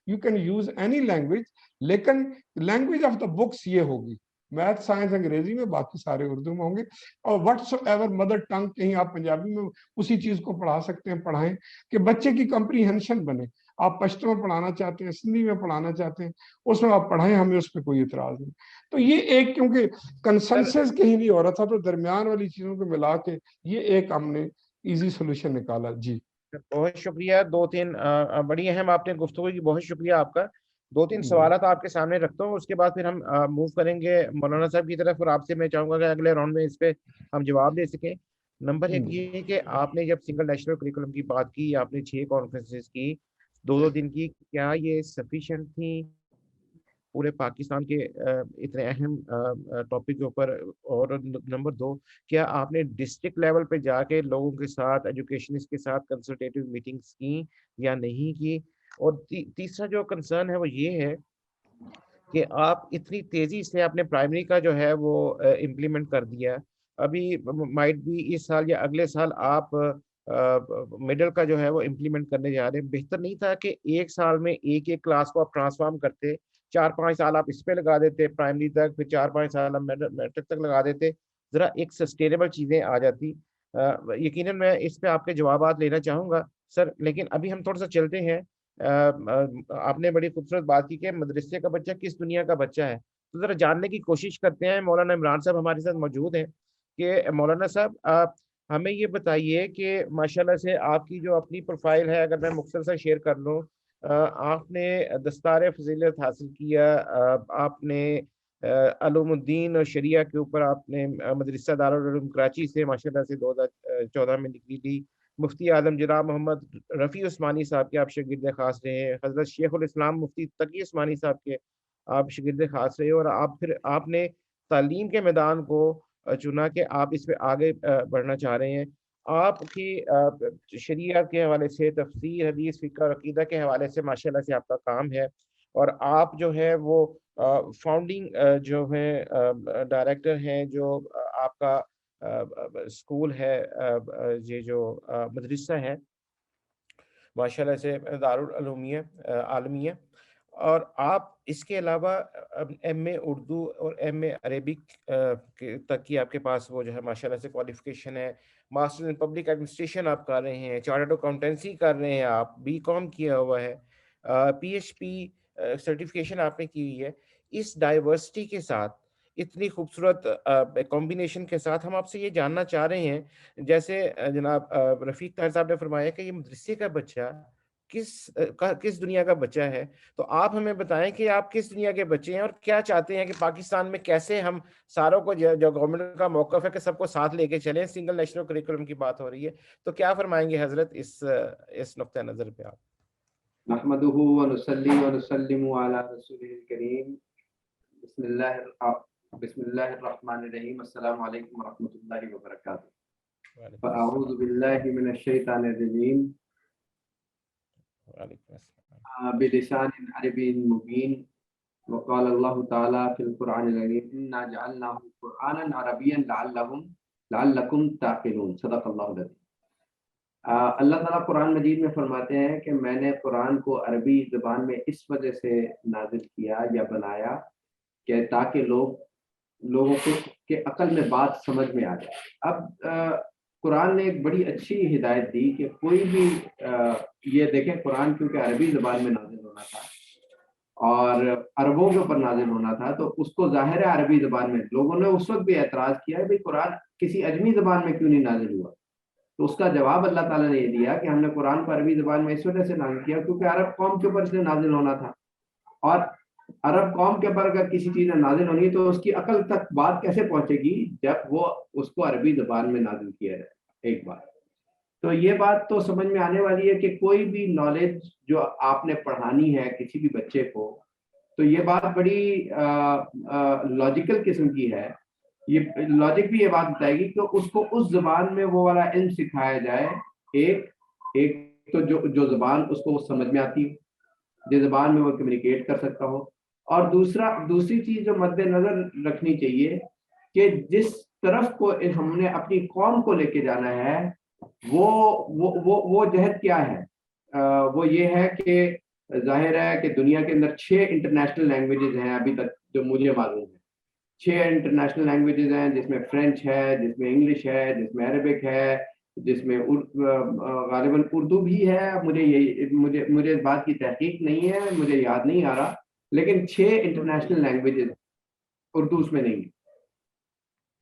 you can use any language, لیکن لینگویج آف دا بکس یہ ہوگی، میتھ سائنس انگریزی میں، باقی سارے اردو میں ہوں گے، اور وٹس ایور مدر ٹنگ، کہیں آپ پنجابی میں اسی چیز کو پڑھا سکتے ہیں، پڑھائیں کہ بچے کی کمپریہنشن بنے۔ آپ پشتو میں پڑھانا چاہتے ہیں، سندھی میں پڑھانا چاہتے ہیں، اس میں آپ پڑھائیں، ہمیں اس پہ کوئی اعتراض نہیں۔ تو یہ ایک کیونکہ کنسنسس کہیں نہیں ہو رہا تھا، تو درمیان والی چیزوں کو ملا کے یہ ایک ہم نے ایزی سولوشن نکالا۔ جی بہت شکریہ، 2-3 بڑی اہم آپ نے گفتگو کی، بہت شکریہ آپ کا۔ 2-3 سوالات آپ کے سامنے رکھتا ہوں، اس کے بعد پھر ہم موو کریں گے مولانا صاحب کی طرف، اور آپ سے میں چاہوں گا کہ اگلے راؤنڈ میں اس پہ ہم جواب دے سکیں۔ نمبر 1 یہ ہے کہ آپ نے جب سنگل نیشنل کریکولم کی بات کی، آپ نے 6 کانفرنسز کی 2 دن کی، کیا یہ سفیشینٹ تھیں پورے پاکستان کے اتنے اہم ٹاپک کے اوپر؟ اور نمبر 2، کیا آپ نے ڈسٹرکٹ لیول پہ جا کے لوگوں کے ساتھ، ایجوکیشنسٹ کے ساتھ کنسلٹیٹیو میٹنگز کی یا نہیں کی؟ اور تیسرا جو کنسرن ہے وہ یہ ہے کہ آپ اتنی تیزی سے اپنے پرائمری کا جو ہے وہ امپلیمنٹ کر دیا، ابھی مائٹ بھی اس سال یا اگلے سال آپ مڈل کا جو ہے وہ امپلیمنٹ کرنے جا رہے ہیں۔ بہتر نہیں تھا کہ ایک سال میں ایک کلاس کو آپ ٹرانسفارم کرتے، 4-5 سال آپ اس پہ لگا دیتے پرائمری تک، پھر 4-5 سال آپ میٹرک تک لگا دیتے، ذرا ایک سسٹینیبل چیزیں آ جاتی۔ یقیناً میں اس پہ آپ کے جوابات لینا چاہوں گا سر، لیکن ابھی ہم تھوڑا سا چلتے ہیں۔ آپ نے بڑی خوبصورت بات کی کہ مدرسے کا بچہ کس دنیا کا بچہ ہے، تو ذرا جاننے کی کوشش کرتے ہیں۔ مولانا عمران صاحب ہمارے ساتھ موجود ہیں کہ مولانا صاحب آپ ہمیں یہ بتائیے کہ ماشاءاللہ سے آپ کی جو اپنی پروفائل ہے، اگر میں مختصر شیئر کر لوں، آپ نے دستار فضیلت حاصل کیا، آپ نے علوم الدین اور شریعہ کے اوپر آپ نے مدرسہ دارالعلوم کراچی سے ماشاءاللہ سے 2014 میں نکلی تھی۔ مفتی اعظم جناب محمد رفیع عثمانی صاحب کے آپ شاگرد خاص رہے ہیں، حضرت شیخ الاسلام مفتی تقی عثمانی صاحب کے آپ شاگرد خاص رہے، اور آپ نے تعلیم کے میدان کو چنا کہ آپ اس پہ آگے بڑھنا چاہ رہے ہیں۔ آپ کی شریعت کے حوالے سے، تفسیر، حدیث، فقہ اور عقیدہ کے حوالے سے ماشاءاللہ سے آپ کا کام ہے، اور آپ جو ہے وہ فاؤنڈنگ جو ہے ڈائریکٹر ہیں جو آپ کا اسکول ہے، یہ جو مدرسہ ہے ماشاءاللہ سے دارالعلومیہ عالمیہ، اور آپ اس کے علاوہ ایم اے اردو اور ایم اے عربک تک کی آپ کے پاس وہ جو ہے ماشاءاللہ سے کوالیفیکیشن ہے۔ ماسٹر ان پبلک ایڈمنسٹریشن آپ کر رہے ہیں، چارٹرڈ اکاؤنٹنسی کر رہے ہیں، آپ بی کام کیا ہوا ہے، پی ایچ پی سرٹیفکیشن آپ نے کی ہوئی ہے۔ اس ڈائیورسٹی کے ساتھ، اتنی خوبصورت کمبینیشن کے ساتھ، ہم آپ سے یہ جاننا چاہ رہے ہیں، جیسے جناب رفیق طاہر صاحب نے فرمایا کہ یہ مدرسے کا بچہ کس دنیا کا بچہ ہے، تو آپ ہمیں بتائیں کہ آپ کس دنیا کے بچے ہیں اور کیا چاہتے ہیں کہ پاکستان میں کیسے ہم ساروں کو، جو گورنمنٹ کا موقف ہے کہ سب کو ساتھ لے کے چلیں، سنگل نیشنل کریکولم کی بات ہو رہی ہے، تو کیا فرمائیں گے حضرت اس نقطہ نظر پہ آپ؟ نحمده ونصلي ونسلم على رسوله الكريم بسم الله الرحمن الرحيم السلام عليكم ورحمة الله وبركاته. فأعوذ بالله من الشيطان الرجيم وعلیکم السلام. بلسان عربی مبین وقال اللہ تعالیٰ فی القرآن العظیم انا جعلناہ قرآنا عربیا لعلکم تعقلون. صدق اللہ العظیم. اللہ تعالیٰ قرآن مجید میں فرماتے ہیں کہ میں نے قرآن کو عربی زبان میں اس وجہ سے نازل کیا یا بنایا کہ تاکہ لوگوں کو کہ عقل میں بات سمجھ میں آ جائے. اب قرآن نے ایک بڑی اچھی ہدایت دی کہ کوئی بھی یہ دیکھیں قرآن کیونکہ عربی زبان میں نازل ہونا تھا اور عربوں کے اوپر نازل ہونا تھا تو اس کو ظاہر ہے عربی زبان میں. لوگوں نے اس وقت بھی اعتراض کیا ہے بھائی قرآن کسی اجمی زبان میں کیوں نہیں نازل ہوا. تو اس کا جواب اللہ تعالیٰ نے یہ دیا کہ ہم نے قرآن کو عربی زبان میں اس وجہ سے نازل کیا کیونکہ عرب قوم کے اوپر اس نے نازل ہونا تھا. اور عرب قوم کے اوپر اگر کسی چیز میں نازل ہونی ہے تو اس کی عقل تک بات کیسے پہنچے گی جب وہ اس کو عربی زبان میں نازل کیا جائے. ایک بات تو یہ بات تو سمجھ میں آنے والی ہے کہ کوئی بھی نالج جو آپ نے پڑھانی ہے کسی بھی بچے کو تو یہ بات بڑی لاجیکل قسم کی ہے. یہ لاجک بھی یہ بات بتائے گی کہ اس کو اس زبان میں وہ والا علم سکھایا جائے. ایک تو جو زبان اس کو سمجھ میں آتی ہو جس زبان میں وہ کمیونیکیٹ کر سکتا ہو. اور دوسری چیز جو مد نظر رکھنی چاہیے کہ جس طرف کو ہم نے اپنی قوم کو لے کے جانا ہے وہ جہد کیا ہے. وہ یہ ہے کہ ظاہر ہے کہ دنیا کے اندر 6 انٹرنیشنل لینگویجز ہیں ابھی تک جو مجھے معلوم ہے. 6 انٹرنیشنل لینگویجز ہیں جس میں فرینچ ہے, جس میں انگلش ہے, جس میں عربک ہے, جس میں غالباً اردو بھی ہے. مجھے اس بات کی تحقیق نہیں ہے, مجھے یاد نہیں آ رہا, لیکن 6 انٹرنیشنل لینگویجز اردو اس میں نہیں ہے.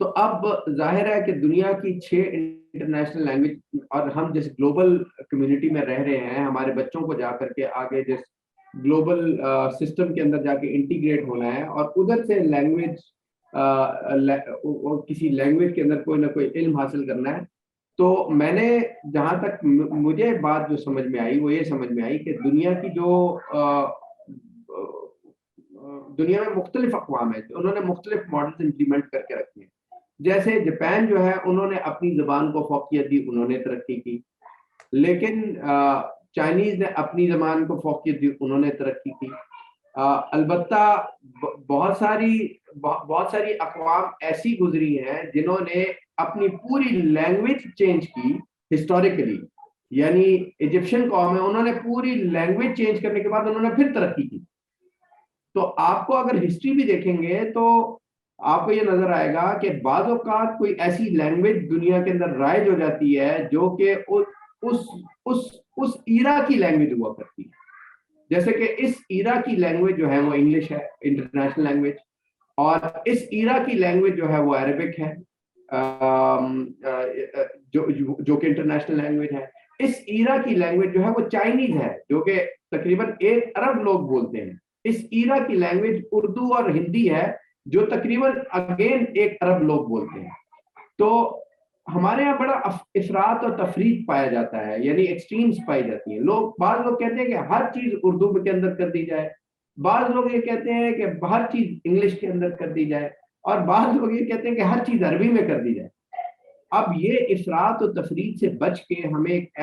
تو اب ظاہر ہے کہ دنیا کی 6 انٹرنیشنل لینگویج اور ہم جس گلوبل کمیونٹی میں رہ رہے ہیں ہمارے بچوں کو جا کر کے آگے جس گلوبل سسٹم کے اندر جا کے انٹیگریٹ ہونا ہے اور ادھر سے لینگویج کسی لینگویج کے اندر کوئی نہ کوئی علم حاصل کرنا ہے. تو میں نے جہاں تک مجھے بات جو سمجھ میں آئی وہ یہ سمجھ میں آئی کہ دنیا کی جو دنیا میں مختلف اقوام ہیں انہوں نے مختلف ماڈلز امپلیمنٹ کر کے رکھے ہیں. جیسے جاپان جو ہے انہوں نے اپنی زبان کو فوقیت دی, انہوں نے ترقی کی. لیکن چائنیز نے اپنی زبان کو فوقیت دی, انہوں نے ترقی کی. البتہ بہت ساری اقوام ایسی گزری ہیں جنہوں نے اپنی پوری لینگویج چینج کی ہسٹوریکلی. یعنی ایجپشین قوم ہے, انہوں نے پوری لینگویج چینج کرنے کے بعد انہوں نے پھر ترقی کی. تو آپ کو اگر ہسٹری بھی دیکھیں گے تو آپ کو یہ نظر آئے گا کہ بعض اوقات کوئی ایسی لینگویج دنیا کے اندر رائج ہو جاتی ہے جو کہ اس ایرا کی لینگویج ہوا کرتی ہے. جیسے کہ اس ایرا کی لینگویج جو ہے وہ انگلش ہے, انٹرنیشنل لینگویج, اور اس ایرا کی لینگویج جو ہے وہ عربک ہے جو کہ انٹرنیشنل لینگویج ہے. اس ایرا کی لینگویج جو ہے وہ چائنیز ہے جو کہ تقریباً 1 ارب لوگ بولتے ہیں. اس ایرا کی لینگویج اردو اور ہندی ہے جو تقریباً اگین 1 ارب لوگ بولتے ہیں. تو ہمارے یہاں بڑا افراط اور تفریط پایا جاتا ہے, یعنی ایکسٹریمز پائی جاتی ہیں. بعض لوگ کہتے ہیں کہ ہر چیز اردو کے اندر کر دی جائے, بعض لوگ یہ کہتے ہیں کہ ہر چیز انگلش کے اندر کر دی جائے, اور بعض لوگ یہ کہتے ہیں کہ ہر چیز عربی میں کر دی جائے. اب یہ افراط اور تفریط سے بچ کے ہمیں ایک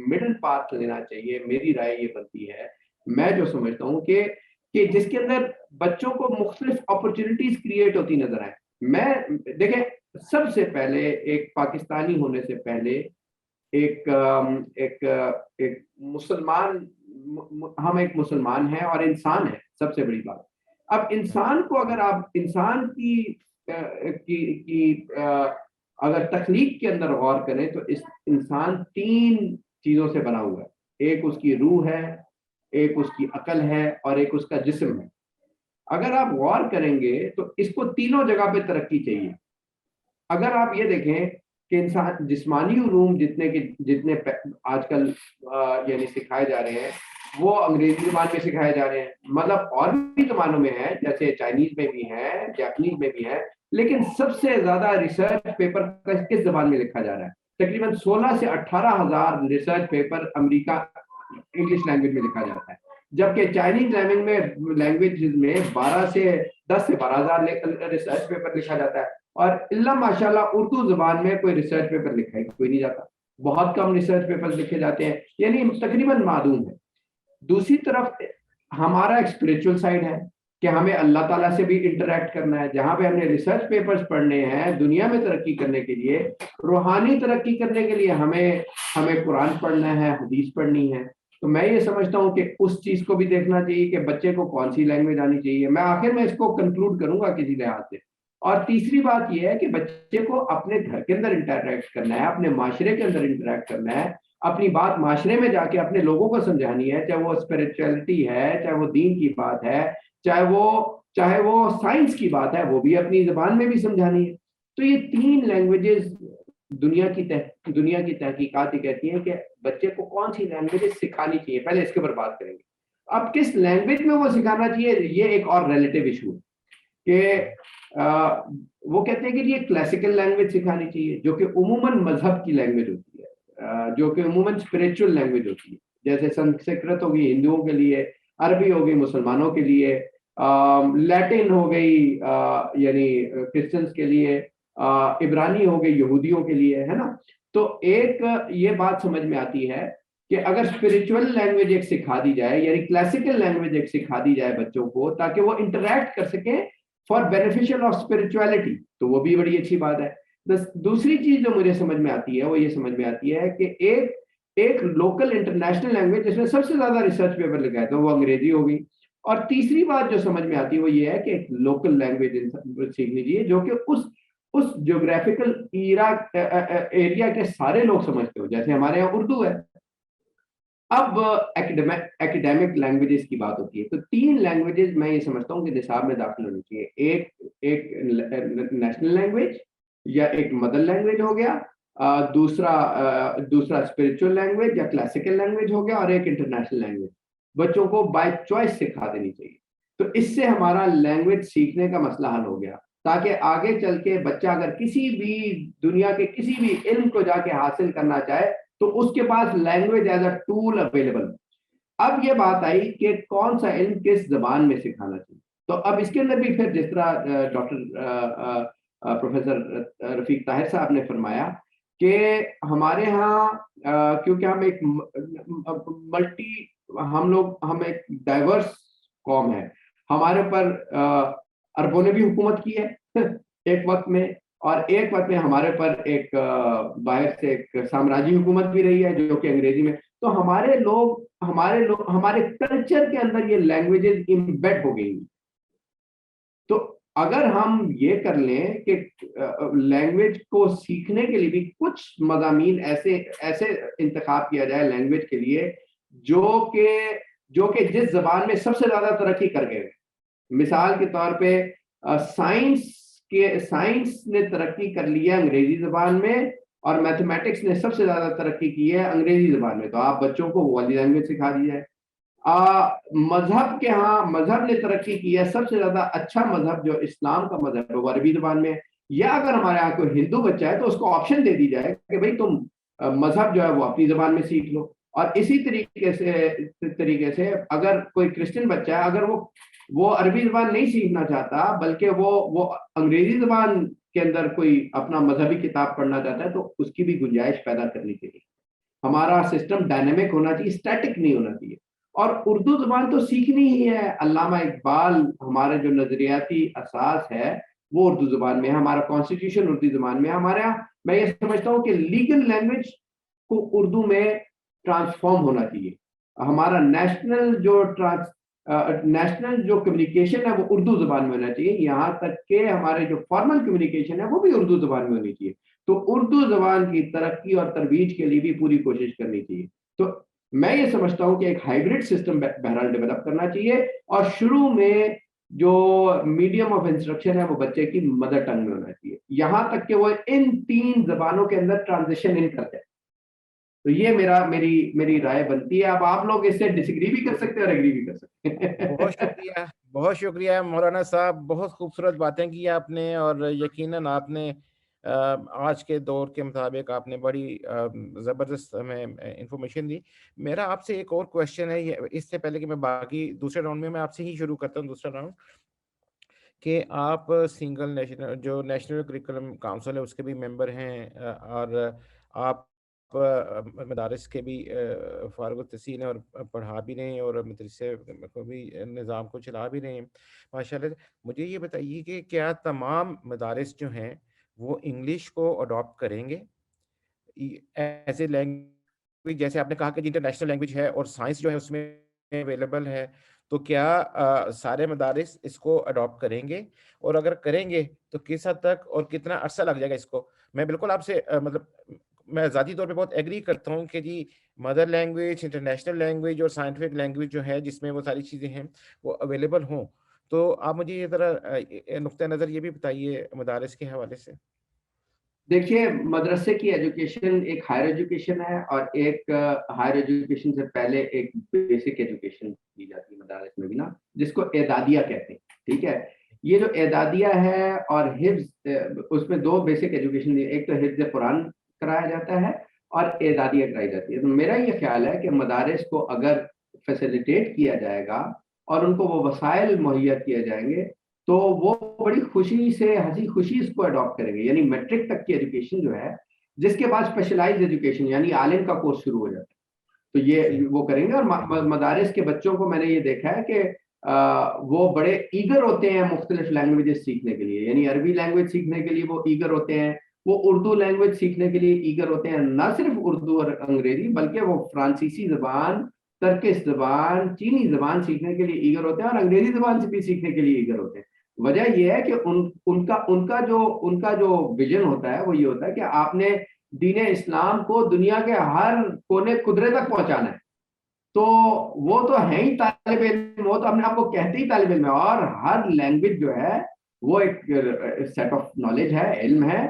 مڈل پاتھ لینا چاہیے. میری رائے یہ بنتی ہے, میں جو سمجھتا ہوں کہ جس کے اندر بچوں کو مختلف اپرچونٹیز کریٹ ہوتی نظر آئے. میں دیکھیں سب سے پہلے ایک پاکستانی ہونے سے پہلے ایک مسلمان, ہم ایک مسلمان ہیں اور انسان ہے, سب سے بڑی بات. اب انسان کو اگر آپ انسان کی اگر تخلیق کے اندر غور کریں تو اس انسان 3 چیزوں سے بنا ہوا ہے. ایک اس کی روح ہے, ایک اس کی عقل ہے, اور ایک اس کا جسم ہے. اگر آپ غور کریں گے تو اس کو تینوں جگہ پہ ترقی چاہیے. اگر آپ یہ دیکھیں کہ انسان جسمانی علوم جتنے آج کل یعنی سکھائے جا رہے ہیں وہ انگریزی زبان میں سکھائے جا رہے ہیں, مطلب اور بھی زبانوں میں ہیں, جیسے چائنیز میں بھی ہیں, جاپنیز میں بھی ہیں, لیکن سب سے زیادہ ریسرچ پیپر کس زبان میں لکھا جا رہا ہے؟ تقریباً 16 سے 18,000 ریسرچ پیپر امریکہ انگلش لینگویج میں لکھا جاتا ہے, جبکہ چائنیز لینگویج میں 10 سے 12,000 ریسرچ پیپر لکھا جاتا ہے. اور اللہ ماشاءاللہ اردو زبان میں کوئی ریسرچ پیپر لکھا ہے کوئی نہیں جاتا, بہت کم ریسرچ پیپر لکھے جاتے ہیں, یعنی تقریباً معدوم ہے. دوسری طرف ہمارا ایک اسپرچل سائڈ ہے کہ ہمیں اللہ تعالیٰ سے بھی انٹریکٹ کرنا ہے. جہاں پہ ہم نے ریسرچ پیپرز پڑھنے ہیں دنیا میں ترقی کرنے کے لیے, روحانی ترقی کرنے کے لیے ہمیں قرآن پڑھنا ہے, حدیث پڑھنی ہے. تو میں یہ سمجھتا ہوں کہ اس چیز کو بھی دیکھنا چاہیے کہ بچے کو کون سی لینگویج آنی چاہیے. میں آخر میں اس کو کنکلوڈ کروں گا کسی لحاظ سے. اور تیسری بات یہ ہے کہ بچے کو اپنے گھر کے اندر انٹریکٹ کرنا ہے, اپنے معاشرے کے اندر انٹریکٹ کرنا ہے, اپنی بات معاشرے میں جا کے اپنے لوگوں کو سمجھانی ہے, چاہے وہ اسپرچولیٹی ہے, چاہے وہ دین کی بات ہے, چاہے وہ سائنس کی بات ہے, وہ بھی اپنی زبان میں بھی سمجھانی ہے. تو یہ 3 لینگویجز دنیا کی تحقیقات یہ کہتی ہیں کہ بچے کو کون سی لینگویجز سکھانی چاہیے. پہلے اس کے اوپر بات کریں گے. اب کس لینگویج میں وہ سکھانا چاہیے یہ ایک اور ریلیٹیو ایشو ہے کہ وہ کہتے ہیں کہ یہ کلاسیکل لینگویج سکھانی چاہیے جو کہ عموماً مذہب کی لینگویج ہوتی ہے, جو کہ عموماً اسپرچل لینگویج ہوتی ہے. جیسے سنسکرت ہوگی ہندوؤں کے لیے, عربی ہوگی مسلمانوں کے لیے, لیٹن ہو گئی یعنی کرسچنس کے لیے, عبرانی ہو گئی یہودیوں کے لیے, ہے نا. تو ایک یہ بات سمجھ میں آتی ہے کہ اگر اسپرچل لینگویج ایک سکھا دی جائے, یعنی کلاسیکل لینگویج ایک سکھا دی جائے بچوں کو تاکہ وہ انٹریکٹ کر سکیں فار بینیفیشل آف اسپرچولیٹی, تو وہ بھی بڑی اچھی بات ہے. دوسری چیز جو مجھے سمجھ میں آتی ہے وہ یہ سمجھ میں آتی ہے کہ ایک لوکل انٹرنیشنل لینگویج جس میں سب سے زیادہ ریسرچ پیپر لگا ہے تو وہ انگریزی ہوگی. اور تیسری بات جو سمجھ میں آتی ہے وہ یہ ہے کہ ایک لوکل لینگویج سیکھنی چاہیے جو کہ اس جیوگرافیکل ایریا کے سارے لوگ سمجھتے ہو, جیسے ہمارے یہاں اردو ہے. اب ایکڈیمک لینگویجز کی بات ہوتی ہے تو 3 لینگویجز میں یہ سمجھتا ہوں کہ نصاب میں داخل ہونی چاہیے. ایک نیشنل لینگویج یا ایک مدر لینگویج ہو گیا, دوسرا اسپرچل لینگویج یا کلاسیکل لینگویج ہو گیا, اور ایک انٹرنیشنل لینگویج. بچوں کو بائی چوائس سکھا دینی چاہیے. تو اس سے ہمارا لینگویج سیکھنے کا مسئلہ حل ہو گیا, تاکہ آگے چل کے بچہ اگر کسی بھی دنیا کے کسی بھی علم کو جا کے حاصل کرنا چاہے تو اس کے پاس language as a tool available. اب یہ بات آئی کہ کون سا علم کس زبان میں سکھانا چاہیے. تو اب اس کے اندر بھی پھر جس طرح ڈاکٹر پروفیسر رفیق طاہر صاحب نے فرمایا کہ ہمارے ہاں کیونکہ ہم ایک ہم ایک ڈائیورس قوم ہے, ہمارے پر عربوں نے بھی حکومت کی ہے ایک وقت میں, اور ایک وقت میں ہمارے پر ایک باہر سے ایک سامراجی حکومت بھی رہی ہے جو کہ انگریزی میں. تو ہمارے کلچر کے اندر یہ لینگویجز امبیڈ ہو گئی. تو اگر ہم یہ کر لیں کہ لینگویج کو سیکھنے کے لیے بھی کچھ مضامین ایسے انتخاب کیا جائے لینگویج کے لیے جو کہ جس زبان میں سب سے زیادہ ترقی کر گئے. مثال کے طور پہ سائنس نے ترقی کر لی ہے انگریزی زبان میں, اور میتھمیٹکس نے سب سے زیادہ ترقی کی ہے انگریزی زبان میں, تو آپ بچوں کو وہ والی لینگویج سکھا دی جائے. مذہب نے ترقی کی ہے, سب سے زیادہ اچھا مذہب جو اسلام کا مذہب ہے وہ عربی زبان میں, یا اگر ہمارے یہاں کوئی ہندو بچہ ہے تو اس کو آپشن دے دی جائے کہ بھائی تم مذہب جو ہے وہ اپنی زبان میں سیکھ لو. اور اسی طریقے سے اگر کوئی کرسچن بچہ ہے, اگر وہ عربی زبان نہیں سیکھنا چاہتا بلکہ وہ انگریزی زبان کے اندر کوئی اپنا مذہبی کتاب پڑھنا چاہتا ہے, تو اس کی بھی گنجائش پیدا کرنی چاہیے. ہمارا سسٹم ڈائنامک ہونا چاہیے, اسٹیٹک نہیں ہونا چاہیے. اور اردو زبان تو سیکھنی ہی ہے. علامہ اقبال ہمارے جو نظریاتی اساس ہے وہ اردو زبان میں ہے, ہمارا کانسٹیٹیوشن اردو زبان میں ہے. ہمارے یہاں میں یہ سمجھتا ہوں کہ لیگل لینگویج کو اردو میں ٹرانسفارم ہونا چاہیے. ہمارا نیشنل جو کمیونیکیشن ہے وہ اردو زبان میں ہونا چاہیے, یہاں تک کہ ہمارے جو فارمل کمیونیکیشن ہے وہ بھی اردو زبان میں ہونی چاہیے. تو اردو زبان کی ترقی اور ترویج کے لیے بھی پوری کوشش کرنی چاہیے. تو میں یہ سمجھتا ہوں کہ ایک ہائیبرڈ سسٹم بہرحال ڈیولپ کرنا چاہیے, اور شروع میں جو میڈیم آف انسٹرکشن ہے وہ بچے کی مدر ٹنگ میں ہونا چاہیے, یہاں تک کہ وہ ان 3 زبانوں کے اندر ٹرانزیشن ان کر جائے. تو یہ میری رائے بنتی ہے. اب آپ لوگ اس سے ڈس ایگری بھی کر سکتے ہیں اور ایگری بھی کر سکتے ہیں. بہت شکریہ مولانا صاحب, بہت خوبصورت باتیں کی آپ نے, اور یقیناً آپ نے آج کے دور کے مطابق آپ نے بڑی زبردست ہمیں انفارمیشن دی. میرا آپ سے ایک اور کویشچن ہے, اس سے پہلے کہ میں باقی دوسرے راؤنڈ میں آپ سے ہی شروع کرتا ہوں دوسرا راؤنڈ, کہ آپ سنگل نیشنل جو نیشنل کریکولم کاؤنسل ہے اس کے بھی ممبر ہیں, اور آپ مدارس کے بھی فارغ التحصیل ہیں اور پڑھا بھی رہے ہیں اور مدرسے کو بھی نظام کو چلا بھی رہے ہیں ماشاءاللہ. مجھے یہ بتائیے کہ کیا تمام مدارس جو ہیں وہ انگلش کو اڈاپٹ کریں گے ایز اے لینگویج؟ جیسے آپ نے کہا کہ انٹرنیشنل لینگویج ہے اور سائنس جو ہے اس میں اویلیبل ہے, تو کیا سارے مدارس اس کو اڈاپٹ کریں گے؟ اور اگر کریں گے تو کس حد تک اور کتنا عرصہ لگ جائے گا اس کو؟ میں بالکل آپ سے مطلب میں ذاتی طور پہ بہت ایگری کرتا ہوں کہ جی مدر لینگویج, انٹرنیشنل لینگویج اور سائنٹیفک لینگویج جو ہے جس میں وہ ساری چیزیں ہیں وہ اویلیبل ہوں. تو آپ مجھے یہ ذرا نقطۂ نظر یہ بھی بتائیے مدارس کے حوالے سے. دیکھیے, مدرسے کی ایجوکیشن ایک ہائر ایجوکیشن ہے اور ایک ہائر ایجوکیشن سے پہلے ایک بیسک ایجوکیشن دی جاتی ہے مدارس میں بھی نا, جس کو اعدادیہ کہتے ہیں. ٹھیک ہے, یہ جو اعدادیہ ہے اور حفظ, اس میں دو بیسک ایجوکیشن, ایک تو حفظ قرآن کرایا جاتا ہے اور اعدادیہ کرائی جاتی ہے. تو میرا یہ خیال ہے کہ مدارس کو اگر فیسیلیٹیٹ کیا جائے گا اور ان کو وہ وسائل مہیا کیے جائیں گے تو وہ بڑی خوشی سے, ہنسی خوشی اس کو اڈاپٹ کریں گے. یعنی میٹرک تک کی ایجوکیشن جو ہے, جس کے بعد اسپیشلائز ایجوکیشن یعنی عالم کا کورس شروع ہو جاتا ہے, تو یہ وہ کریں گے. اور مدارس کے بچوں کو میں نے یہ دیکھا ہے کہ وہ بڑے ایگر ہوتے ہیں مختلف لینگویجز سیکھنے کے لیے. یعنی عربی لینگویج سیکھنے کے لیے وہ ایگر ہوتے ہیں, وہ اردو لینگویج سیکھنے کے لیے ایگر ہوتے ہیں. نہ صرف اردو اور انگریزی بلکہ وہ فرانسیسی زبان, ترکش زبان, چینی زبان سیکھنے کے لیے ایگر ہوتے ہیں, اور انگریزی زبان سے بھی سیکھنے کے لیے ایگر ہوتے ہیں. وجہ یہ ہے کہ ان کا جو ویژن ہوتا ہے وہ یہ ہوتا ہے کہ آپ نے دین اسلام کو دنیا کے ہر کونے قدرے تک پہنچانا ہے. تو وہ تو ہے ہی طالب علم, وہ تو اپنے آپ کو کہتے ہی طالب علم ہے. اور ہر لینگویج جو ہے وہ ایک سیٹ آف نالج ہے, علم ہے.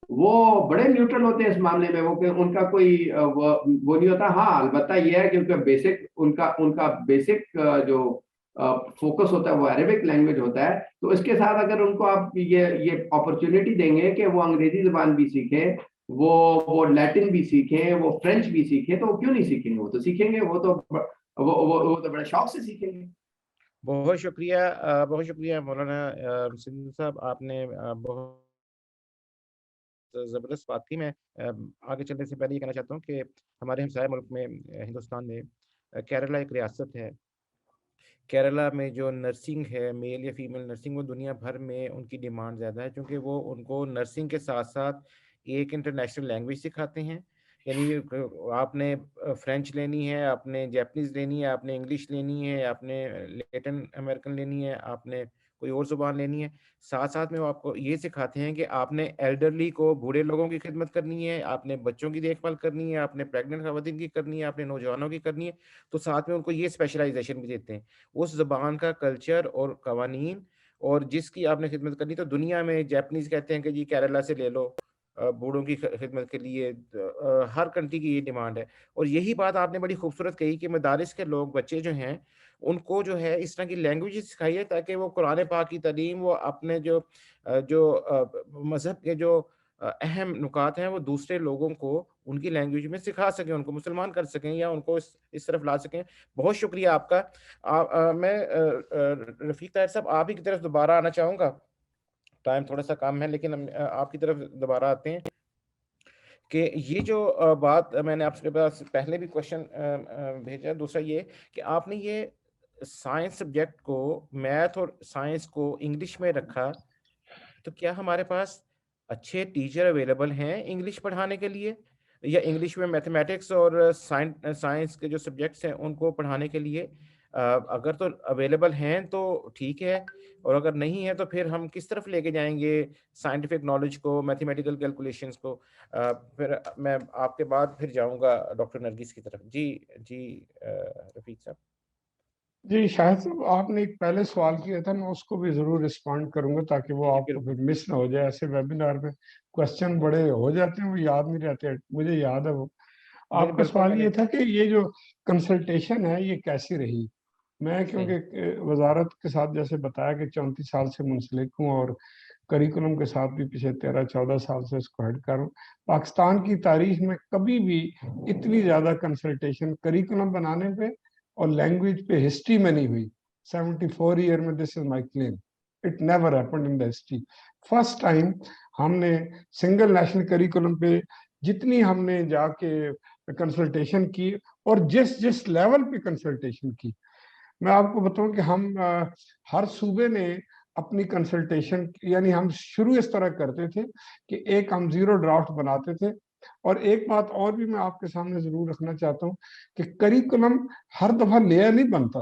وہ بڑے نیوٹرل ہوتے ہیں اس معاملے میں, وہ کہ ان کا کوئی وہ نہیں ہوتا. ہاں البتہ یہ ہے کہ ان کا بیسک جو فوکس ہوتا ہے وہ عربک لینگویج ہوتا ہے. تو اس کے ساتھ اگر ان کو آپ یہ اپرچونٹی دیں گے کہ وہ انگریزی زبان بھی سیکھیں, وہ لیٹن بھی سیکھیں, وہ فرینچ بھی سیکھیں, تو وہ کیوں نہیں سیکھیں گے؟ وہ تو سیکھیں گے, وہ تو بڑے شوق سے سیکھیں گے. بہت شکریہ مولانا سندھی صاحب, آپ نے بہت زبردست بات کی. میں آگے چلنے سے پہلے یہ کہنا چاہتا ہوں کہ ہمارے ہمسائے ملک میں ہندوستان میں کیرلا ایک ریاست ہے. کیرلا میں جو نرسنگ ہے, میل یا فیمیل نرسنگ, وہ دنیا بھر میں ان کی ڈیمانڈ زیادہ ہے, کیونکہ وہ ان کو نرسنگ کے ساتھ ساتھ ایک انٹرنیشنل لینگویج سکھاتے ہیں. یعنی آپ نے فرینچ لینی ہے, آپ نے جیپنیز لینی ہے, آپ نے انگلش لینی ہے, آپ نے لیٹن امریکن لینی ہے, آپ نے کوئی اور زبان لینی ہے. ساتھ ساتھ میں وہ آپ کو یہ سکھاتے ہیں کہ آپ نے ایلڈرلی کو, بوڑھے لوگوں کی خدمت کرنی ہے, آپ نے بچوں کی دیکھ بھال کرنی ہے, آپ نے پریگننٹ خواتین کی کرنی ہے, آپ نے نوجوانوں کی کرنی ہے. تو ساتھ میں ان کو یہ اسپیشلائزیشن بھی دیتے ہیں. اس زبان کا کلچر اور قوانین اور جس کی آپ نے خدمت کرنی, تو دنیا میں جیپنیز کہتے ہیں کہ جی کیرلا سے لے لو بوڑھوں کی خدمت کے لیے. ہر کنٹری کی یہ ڈیمانڈ ہے. اور یہی بات آپ نے بڑی خوبصورت کہی کہ مدارس کے لوگ, بچے جو ہیں, ان کو جو ہے اس طرح کی لینگویج سکھائیے تاکہ وہ قرآن پاک کی تعلیم, وہ اپنے جو مذہب کے جو اہم نکات ہیں وہ دوسرے لوگوں کو ان کی لینگویج میں سکھا سکیں, ان کو مسلمان کر سکیں یا ان کو اس طرف لا سکیں. بہت شکریہ آپ کا. میں رفیق طاہر صاحب آپ ہی کی طرف دوبارہ آنا چاہوں گا. ٹائم تھوڑا سا کم ہے لیکن آپ کی طرف دوبارہ آتے ہیں کہ یہ جو بات میں نے آپ کے پاس پہلے بھی کوشچن بھیجا. دوسرا یہ کہ آپ نے یہ سائنس سبجیکٹ کو, میتھ اور سائنس کو انگلش میں رکھا, تو کیا ہمارے پاس اچھے ٹیچر اویلیبل ہیں انگلش پڑھانے کے لیے, یا انگلش میں میتھمیٹکس اور سائنس کے جو سبجیکٹس ہیں ان کو پڑھانے کے لیے اگر تو اویلیبل ہیں تو ٹھیک ہے, اور اگر نہیں ہے تو پھر ہم کس طرف لے کے جائیں گے سائنٹیفک نالج کو, میتھمیٹیکل کیلکولیشنز کو؟ پھر میں آپ کے بعد پھر جاؤں گا ڈاکٹر نرگس کی طرف. جی رفیق صاحب. جی شاہد صاحب, آپ نے ایک پہلے سوال کیا تھا, میں اس کو بھی ضرور رسپونڈ کروں گا تاکہ وہ آپ کو پھر مس نہ ہو جائے. ایسے ویبینار میں کوشچن بڑے ہو جاتے ہیں, وہ یاد نہیں رہتے. مجھے یاد ہے وہ آپ کا سوال یہ تھا کہ یہ جو کنسلٹیشن ہے یہ کیسی رہی. میں کیونکہ وزارت کے ساتھ جیسے بتایا کہ 34 سال سے منسلک ہوں اور کریکولم کے ساتھ بھی پچھلے 13-14 سال سے اس کو ہیڈ کر رہا ہوں. پاکستان کی تاریخ میں کبھی بھی اتنی زیادہ کنسلٹیشن کریکولم بنانے پہ اور لینگویج پہ ہسٹری میں نہیں ہوئی. 74 ایئر میں, this is my claim, it never happened in the history. First time ہم نے سنگل نیشنل کریکولم پہ جتنی ہم نے جا کے کنسلٹیشن کی اور جس لیول پہ کنسلٹیشن کی. میں آپ کو بتاؤں کہ ہم ہر صوبے نے اپنی کنسلٹیشن یعنی ہم شروع اس طرح کرتے تھے کہ ایک ہم زیرو ڈرافٹ بناتے تھے. اور ایک بات اور بھی میں آپ کے سامنے ضرور رکھنا چاہتا ہوں کہ کریکولم ہر دفعہ نیا نہیں بنتا.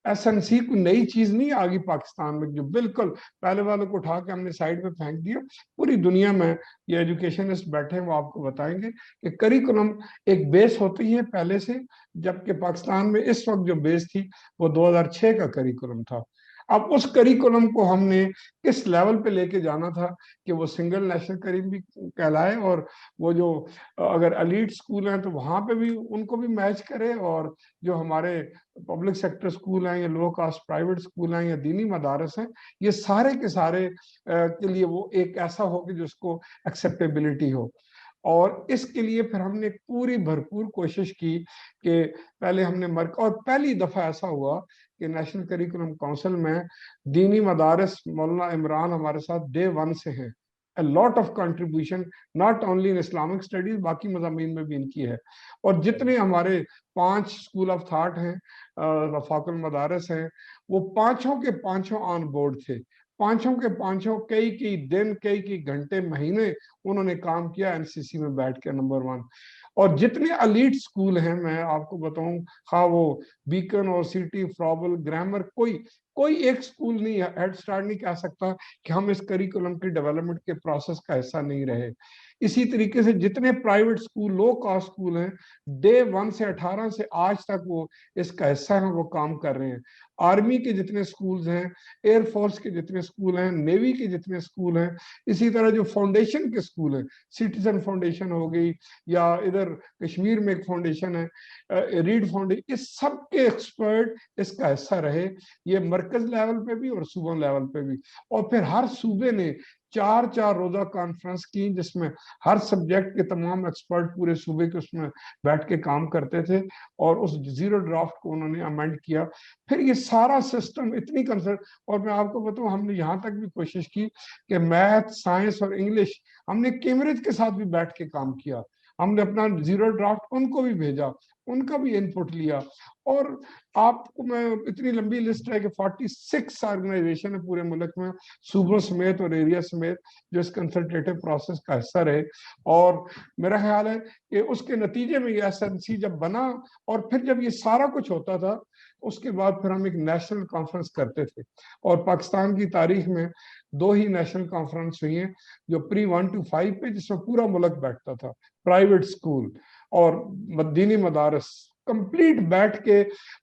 ایس این سی کوئی نئی چیز نہیں آگی پاکستان میں جو بالکل پہلے والوں کو اٹھا کے ہم نے سائڈ پہ پھینک دیا. پوری دنیا میں یہ ایجوکیشنسٹ بیٹھے ہیں وہ آپ کو بتائیں گے کہ کریکولم ایک بیس ہوتی ہے پہلے سے, جبکہ پاکستان میں اس وقت جو بیس تھی وہ 2006 کا کریکولم تھا. اب اس کریکولم کو ہم نے کس لیول پہ لے کے جانا تھا کہ وہ سنگل نیشنل کریم بھی کہلائے, اور وہ جو اگر ایلیٹ سکول ہیں تو وہاں پہ بھی ان کو بھی میچ کرے, اور جو ہمارے پبلک سیکٹر سکول ہیں یا لو کاسٹ پرائیویٹ سکول ہیں یا دینی مدارس ہیں, یہ سارے کے سارے کے لیے وہ ایک ایسا ہو کہ جس کو ایکسیپٹیبلٹی ہو. اور اس کے لیے پھر ہم نے پوری بھرپور کوشش کی کہ پہلے ہم نے اور پہلی دفعہ ایسا ہوا کہ نیشنل کریکولم کونسل میں دینی مدارس مولانا عمران ہمارے ساتھ ڈے 1 سے ہیں. A lot of contribution not only in Islamic studies باقی مضامین میں بھی ان کی ہے. اور جتنے ہمارے 5 اسکول آف تھاٹ ہیں, وفاق المدارس ہیں, وہ پانچوں کے پانچوں آن بورڈ تھے. پانچوں کے پانچوں کئی دن کئی گھنٹے مہینے انہوں نے کام کیا این سی سی میں بیٹھ کے نمبر 1. اور جتنے الیٹ سکول ہیں میں آپ کو بتاؤں, خواہ وہ بیکن اور سٹی فرابل گرامر, کوئی ایک سکول نہیں, ہیڈ سٹارٹ نہیں کہہ سکتا کہ ہم اس کریکولم کی ڈیولپمنٹ کے پروسیس کا حصہ نہیں رہے. اسی طریقے سے جتنے private school low cost school ہیں ڈے 1 سے 18 سے آج تک وہ اس کا حصہ ہیں, وہ کام کر رہے ہیں. آرمی کے جتنے سکولز ہیں, ایئر فورس کے جتنے سکول ہیں, نیوی کے جتنے سکول ہیں, اسی طرح جو فاؤنڈیشن کے سکول ہیں, سٹیزن فاؤنڈیشن ہو گئی یا ادھر کشمیر میں ایک فاؤنڈیشن ہے ریڈ فاؤنڈیشن, اس سب کے ایکسپرٹ اس کا حصہ رہے, یہ مرکز لیول پہ بھی اور صوبہ لیول پہ بھی. اور پھر ہر صوبے نے 4 روزہ کانفرنس کی جس میں ہر سبجیکٹ کے تمام ایکسپرٹ پورے صوبے کے اس میں بیٹھ کے کام کرتے تھے, اور اس زیرو ڈرافٹ کو انہوں نے امینڈ کیا. پھر یہ سارا سسٹم اتنی کنسرن, اور میں آپ کو بتاؤں ہم نے یہاں تک بھی کوشش کی کہ میتھ, سائنس اور انگلش ہم نے کیمبرج کے ساتھ بھی بیٹھ کے کام کیا. ہم نے اپنا زیرو ڈرافٹ ان کو بھی بھیجا, ان کا بھی انپٹ لیا. اور آپ کو میں اتنی لمبی لسٹ ہے کہ 46 آرگنائزیشن ہے پورے ملک میں, صوبوں سمیت اور ایریا سمیت, جو اس کنسلٹیٹو پروسیس کا حصہ رہے. اور میرا خیال ہے کہ اس کے نتیجے میں یہ ایس این سی جب بنا, اور پھر جب یہ سارا کچھ ہوتا تھا, اس کے بعد پھر ہم ایک نیشنل کانفرنس کرتے تھے. اور پاکستان کی تاریخ میں 2 ہی نیشنل کانفرنس ہوئی ہیں, جو پری 1 to 5 پہ جس میں پورا ملک بیٹھتا تھا, پرائیویٹ سکول اور دینی مدارس کمپلیٹ بیٹھ کے,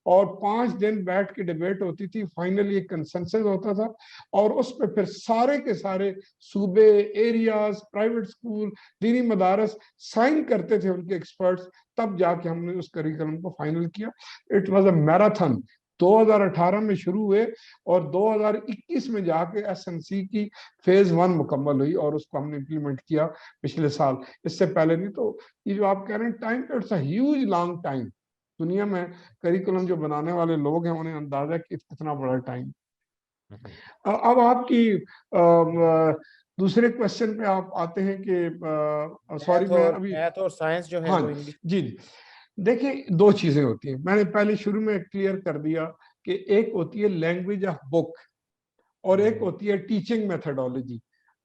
اور 5 دن بیٹھ کے ڈیبیٹ ہوتی تھی. فائنلی ایک کنسنسس ہوتا تھا, اور اس پہ پھر سارے کے سارے صوبے, ایریاز, پرائیویٹ سکول, دینی مدارس سائن کرتے تھے ان کے ایکسپرٹس. تب جا کے ہم نے اس کریکولم کو فائنل کیا. It was a marathon. 2018 میں شروع ہوئے اور 2021 میں جا کے ایس این سی کی فیز 1 مکمل ہوئی, اور اس کو ہم نے امپلیمنٹ کیا پچھلے سال. اس سے پہلے نہیں. تو یہ جو آپ کہہ رہے ہیں time, it's a huge long time. دنیا میں کریکولم جو بنانے والے لوگ ہیں انہیں اندازہ کہ کتنا بڑا ٹائم. اب آپ کی دوسرے کوشچن پہ آپ آتے ہیں کہ سوری میں ابھی میتھ اور سائنس جو ہے ہاں وہ انگلش. جی دیکھیں 2 چیزیں ہوتی ہیں. میں نے پہلے شروع میں کلیئر کر دیا کہ ایک ہوتی ہے لینگویج آف بک, اور ایک ہوتی ہے ٹیچنگ میتھڈولوجی.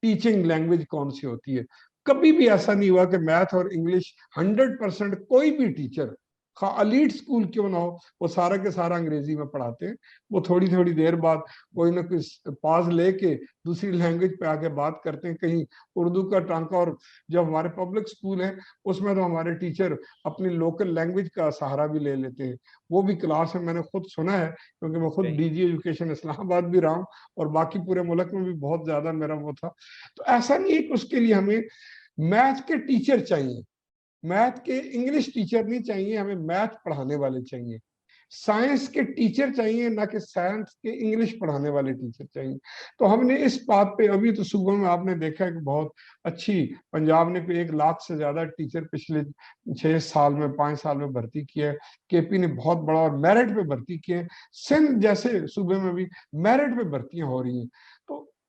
ٹیچنگ لینگویج کون سی ہوتی ہے؟ کبھی بھی ایسا نہیں ہوا کہ میتھ اور انگلش 100% کوئی بھی ٹیچر الیٹ سکول کیوں نہ ہو وہ سارا کے سارا انگریزی میں پڑھاتے ہیں. وہ تھوڑی دیر بعد کوئی نہ کوئی پاز لے کے دوسری لینگویج پہ آگے بات کرتے ہیں, کہیں اردو کا ٹانکا. اور جب ہمارے پبلک سکول ہیں اس میں تو ہمارے ٹیچر اپنی لوکل لینگویج کا سہارا بھی لے لیتے ہیں. وہ بھی کلاس میں میں نے خود سنا ہے, کیونکہ میں خود ڈی جی ایجوکیشن اسلام آباد بھی رہا ہوں, اور باقی پورے ملک میں بھی بہت زیادہ میرا وہ تھا. تو ایسا نہیں ہے کہ اس کے لیے ہمیں میتھ کے ٹیچر چاہیے, میتھ کے انگلش ٹیچر نہیں چاہیے, ہمیں میتھ پڑھانے والے چاہیے. سائنس کے ٹیچر چاہیے, نہ کہ سائنس کے انگلش پڑھانے والے ٹیچر چاہیے. تو ہم نے اس بات پہ ابھی تو صوبوں میں آپ نے دیکھا کہ بہت اچھی, پنجاب نے کوئی 1 لاکھ سے زیادہ ٹیچر پچھلے 6 سال میں 5 سال میں بھرتی کیا ہے. کے پی نے بہت بڑا اور میرٹ پہ بھرتی کیے ہیں. سندھ جیسے صوبے میں بھی میرٹ پہ بھرتیاں ہو رہی ہیں. تو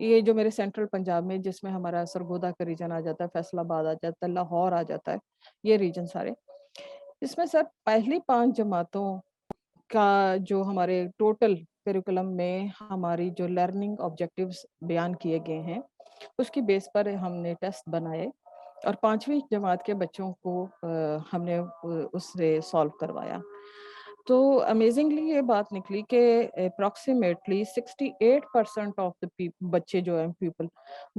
یہ جو میرے سینٹرل پنجاب میں جس میں ہمارا سرگودا کا ریجن آ جاتا ہے, فیصل آباد آ جاتا ہے, لاہور آ جاتا ہے, یہ ریجن سارے, اس میں سر پہلی 5 جماعتوں کا جو ہمارے ٹوٹل کریکولم میں ہماری جو لرننگ آبجیکٹیوز بیان کیے گئے ہیں اس کی بیس پر ہم نے ٹیسٹ بنائے اور 5ویں جماعت کے بچوں کو ہم نے اس سے سالو کروایا. تو امیزنگلی یہ بات نکلی کہ اپروکسیمیٹلی 68% آف دا بچے جو ہیں پیپل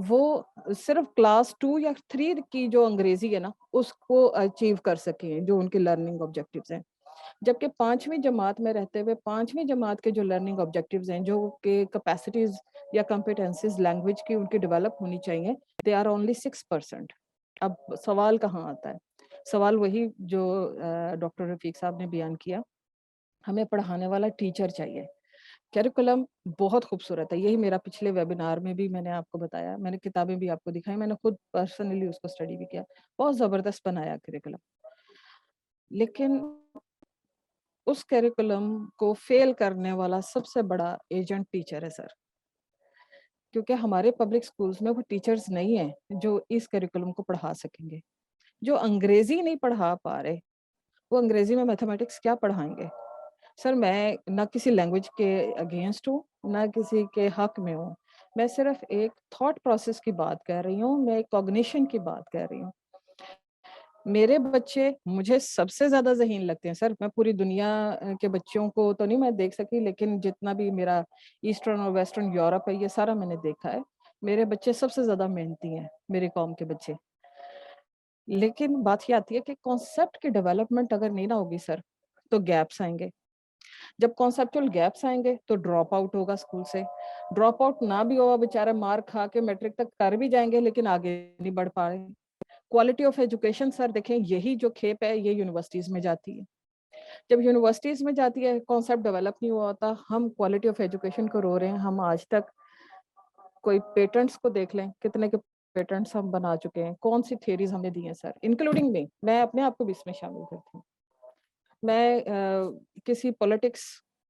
وہ صرف کلاس 2 یا 3 کی جو انگریزی ہے نا اس کو اچیو کر سکیں جو ان کے لرننگ آبجیکٹیوز ہیں, جبکہ 5ویں جماعت میں رہتے ہوئے 5ویں جماعت کے جو لرننگ آبجیکٹیوز ہیں جو کہ کیپیسٹیز یا کمپیٹنسیز لینگویج کی ان کی ڈیولپ ہونی چاہیے, دے آر اونلی 6%. اب سوال کہاں آتا ہے؟ سوال وہی جو ڈاکٹر رفیق صاحب نے بیان کیا, ہمیں پڑھانے والا ٹیچر چاہیے. کیریکولم بہت خوبصورت ہے, یہی میرا پچھلے ویبینار میں بھی میں نے آپ کو بتایا, میں نے کتابیں بھی آپ کو دکھائی, میں نے خود پرسنلی اس کو اسٹڈی بھی کیا, بہت زبردست بنایا کیریکولم. لیکن اس کیریکولم کو فیل کرنے والا سب سے بڑا ایجنٹ ٹیچر ہے سر, کیونکہ ہمارے پبلک سکولز میں وہ ٹیچرز نہیں ہیں جو اس کیریکولم کو پڑھا سکیں گے. جو انگریزی نہیں پڑھا پا رہے وہ انگریزی میں میتھمیٹکس کیا پڑھائیں گے؟ سر میں نہ کسی لینگویج کے اگینسٹ ہوں نہ کسی کے حق میں ہوں, میں صرف ایک تھاٹ پروسیس کی بات کر رہی ہوں, میں ایک کوگنیشن کی بات کر رہی ہوں. میرے بچے مجھے سب سے زیادہ ذہین لگتے ہیں سر, میں پوری دنیا کے بچوں کو تو نہیں میں دیکھ سکی, لیکن جتنا بھی میرا ایسٹرن اور ویسٹرن یورپ ہے یہ سارا میں نے دیکھا ہے, میرے بچے سب سے زیادہ محنتی ہیں میرے قوم کے بچے. لیکن بات یہ آتی ہے کہ کانسیپٹ کی ڈیولپمنٹ اگر نہیں نہ ہوگی سر تو گیپس آئیں گے. جب کانسیپچل گیپس آئیں گے تو ڈراپ آؤٹ ہوگا اسکول سے, ڈراپ آؤٹ نہ بھی ہوگا بیچارہ مار کھا کے میٹرک تک کر بھی جائیں گے لیکن آگے نہیں بڑھ پا رہے. کوالٹی آف ایجوکیشن سر دیکھیں یہی جو کھیپ ہے یہ یونیورسٹیز میں جاتی ہے. جب یونیورسٹیز میں جاتی ہے کانسیپٹ ڈیولپ نہیں ہوا ہوتا, ہم کوالٹی آف ایجوکیشن کو رو رہے ہیں. ہم آج تک کوئی پیٹنٹس کو دیکھ لیں کتنے کے پیٹنٹس ہم بنا چکے ہیں, کون سی تھیریز ہم نے دی ہیں سر, انکلوڈنگ میں اپنے آپ کو بھی اس میں شامل کرتی ہوں. میں کسی پولیٹکس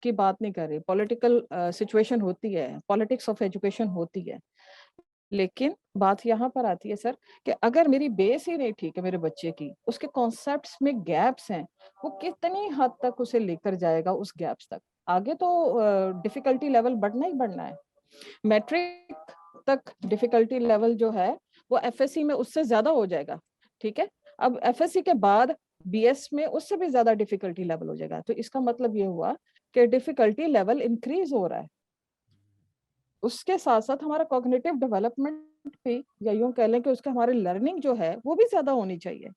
کی بات نہیں کر رہی, پولیٹیکل سچویشن ہوتی ہے, پولیٹکس آف ایجوکیشن ہوتی ہے, لیکن بات یہاں پر آتی ہے سر کہ اگر میری بیس ہی نہیں ٹھیک ہے میرے بچے کی, اس کے کانسیپٹس میں گیپس ہیں, وہ کتنی حد تک اسے لے کر جائے گا اس گیپس تک؟ آگے تو ڈیفیکلٹی لیول بڑھنا ہی بڑھنا ہے. میٹرک تک ڈیفیکلٹی لیول جو ہے وہ ایف ایس سی میں اس سے زیادہ ہو جائے گا, ٹھیک ہے. اب ایف ایس سی کے بعد بی ایس میں اس سے بھی زیادہ ڈیفیکلٹی لیول ہو جائے گا. تو اس کا مطلب یہ ہوا کہ ڈیفیکلٹی لیول انکریز ہو رہا ہے. اس کے ساتھ ساتھ ہمارا کوگنیٹو ڈیولپمنٹ بھی, یا یوں کہہ لیں کہ اس کا ہماری لرننگ جو ہے وہ بھی زیادہ ہونی چاہیے.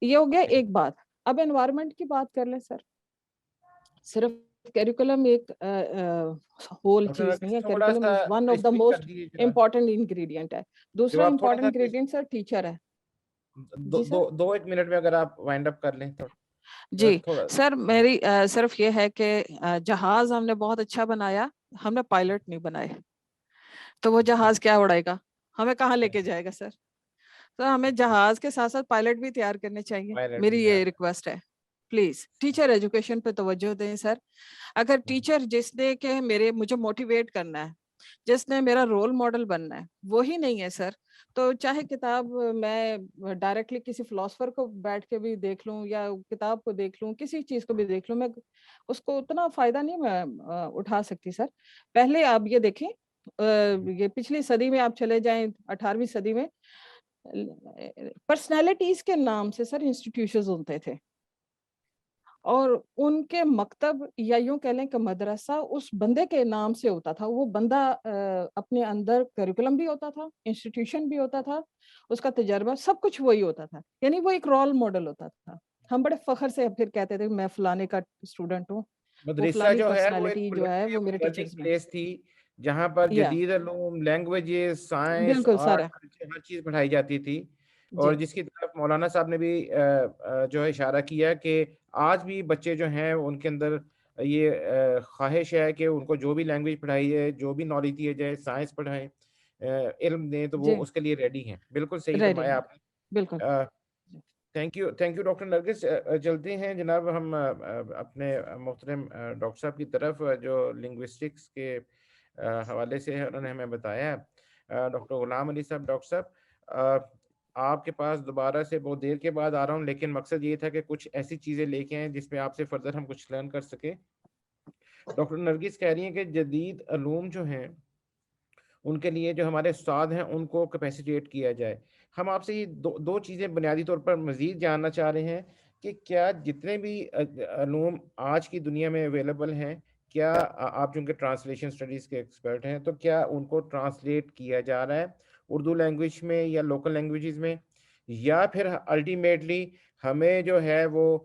یہ ہو گیا ایک بات. اب انوائرمنٹ کی بات کر لیں سر, صرف کیریکولم ایک ہول چیز نہیں ہے, curriculum is one of the most important ingredient ہے. دوسرا امپورٹنٹ انگریڈینٹ سر ٹیچر ہے. 2-1 منٹ میں اگر آپ وائنڈ اپ کر لیں تو. جی سر, میری صرف یہ ہے کہ جہاز ہم نے بہت اچھا بنایا, ہم نے پائلٹ نہیں بنائے, تو وہ جہاز کیا اڑائے گا, ہمیں کہاں لے کے جائے گا سر؟ تو ہمیں جہاز کے ساتھ ساتھ پائلٹ بھی تیار کرنے چاہیے. میری یہ ریکویسٹ ہے, پلیز ٹیچر ایجوکیشن پہ توجہ دیں سر. اگر ٹیچر جس نے کہ مجھے موٹیویٹ کرنا ہے, جس نے میرا رول ماڈل بننا ہے, وہی نہیں ہے سر, تو چاہے کتاب میں ڈائریکٹلی کسی فلاسفر کو بیٹھ کے بھی دیکھ لوں یا کتاب کو دیکھ لوں, کسی چیز کو بھی دیکھ لوں, میں اس کو اتنا فائدہ نہیں میں اٹھا سکتی سر. پہلے آپ یہ دیکھیں, یہ پچھلی صدی میں آپ چلے جائیں 18ویں صدی میں پرسنالٹیز کے نام سے سر انسٹیٹیوشنز ہوتے تھے, اور ان کے مکتب یا یوں کہہ لیں کہ مدرسہ اس بندے کے نام سے ہوتا تھا. وہ بندہ اپنے اندر کریکولم بھی ہوتا تھا, انسٹیٹیوشن بھی ہوتا تھا, اس کا تجربہ سب کچھ وہی ہوتا تھا, یعنی وہ ایک رول ماڈل ہوتا تھا. ہم بڑے فخر سے پھر کہتے تھے میں فلانے کا اسٹوڈنٹ ہوں, مدرسہ جو ہے وہ پرسنالٹی جو ہے وہ میرے ٹیچرز میں پلیس تھی جہاں پر جدید علوم, لینگویجز, سائنس, بالکل سارا آرٹ, ہر چیز پڑھائی جاتی تھی. اور جس کی طرف مولانا صاحب نے بھی جو ہے اشارہ کیا کہ آج بھی بچے جو ہیں ان کے اندر یہ خواہش ہے کہ ان کو جو بھی لینگویج پڑھائی ہے, جو بھی نالج دی جائے, سائنس پڑھائیں, علم دیں, تو وہ اس کے لیے ریڈی ہیں. بالکل صحیح فرمایا آپ نے. بالکل. تھینک یو ڈاکٹر نرگس. چلتے ہیں جناب ہم اپنے محترم ڈاکٹر صاحب کی طرف جو لنگوسٹکس کے حوالے سے انہوں نے ہمیں بتایا. ڈاکٹر غلام علی صاحب, ڈاکٹر صاحب آپ کے پاس دوبارہ سے بہت دیر کے بعد آ رہا ہوں, لیکن مقصد یہ تھا کہ کچھ ایسی چیزیں لے کے آئیں جس میں آپ سے فردر ہم کچھ لرن کر سکیں. ڈاکٹر نرگس کہہ رہی ہیں کہ جدید علوم جو ہیں ان کے لیے جو ہمارے استاد ہیں ان کو کیپیسیٹیٹ کیا جائے. ہم آپ سے یہ دو چیزیں بنیادی طور پر مزید جاننا چاہ رہے ہیں کہ کیا جتنے بھی علوم آج کی دنیا میں اویلیبل ہیں, کیا آپ چونکہ ٹرانسلیشن اسٹڈیز کے ایکسپرٹ ہیں, تو کیا ان کو ٹرانسلیٹ کیا جا رہا ہے اردو لینگویج میں یا لوکل لینگویجز میں, یا پھر الٹیمیٹلی ہمیں جو ہے وہ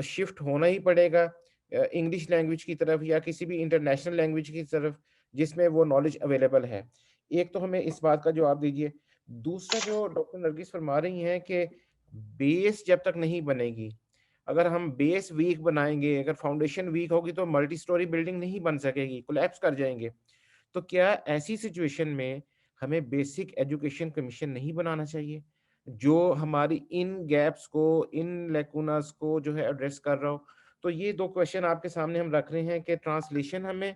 شفٹ ہونا ہی پڑے گا انگلش لینگویج کی طرف یا کسی بھی انٹرنیشنل لینگویج کی طرف جس میں وہ نالج اویلیبل ہے. ایک تو ہمیں اس بات کا جواب دیجیے. دوسرا جو ڈاکٹر نرگس فرما رہی ہیں کہ بیس جب تک نہیں بنے گی, اگر ہم بیس ویک بنائیں گے, اگر فاؤنڈیشن ویک ہوگی تو ملٹی سٹوری بلڈنگ نہیں بن سکے گی, کولیپس کر جائیں گے. تو کیا ایسی سچویشن میں ہمیں بیسک ایجوکیشن کمیشن نہیں بنانا چاہیے جو ہماری ان گیپس کو, ان لیکوناز کو جو ہے ایڈریس کر رہا ہو؟ تو یہ دو کویشچن آپ کے سامنے ہم رکھ رہے ہیں کہ ٹرانسلیشن ہمیں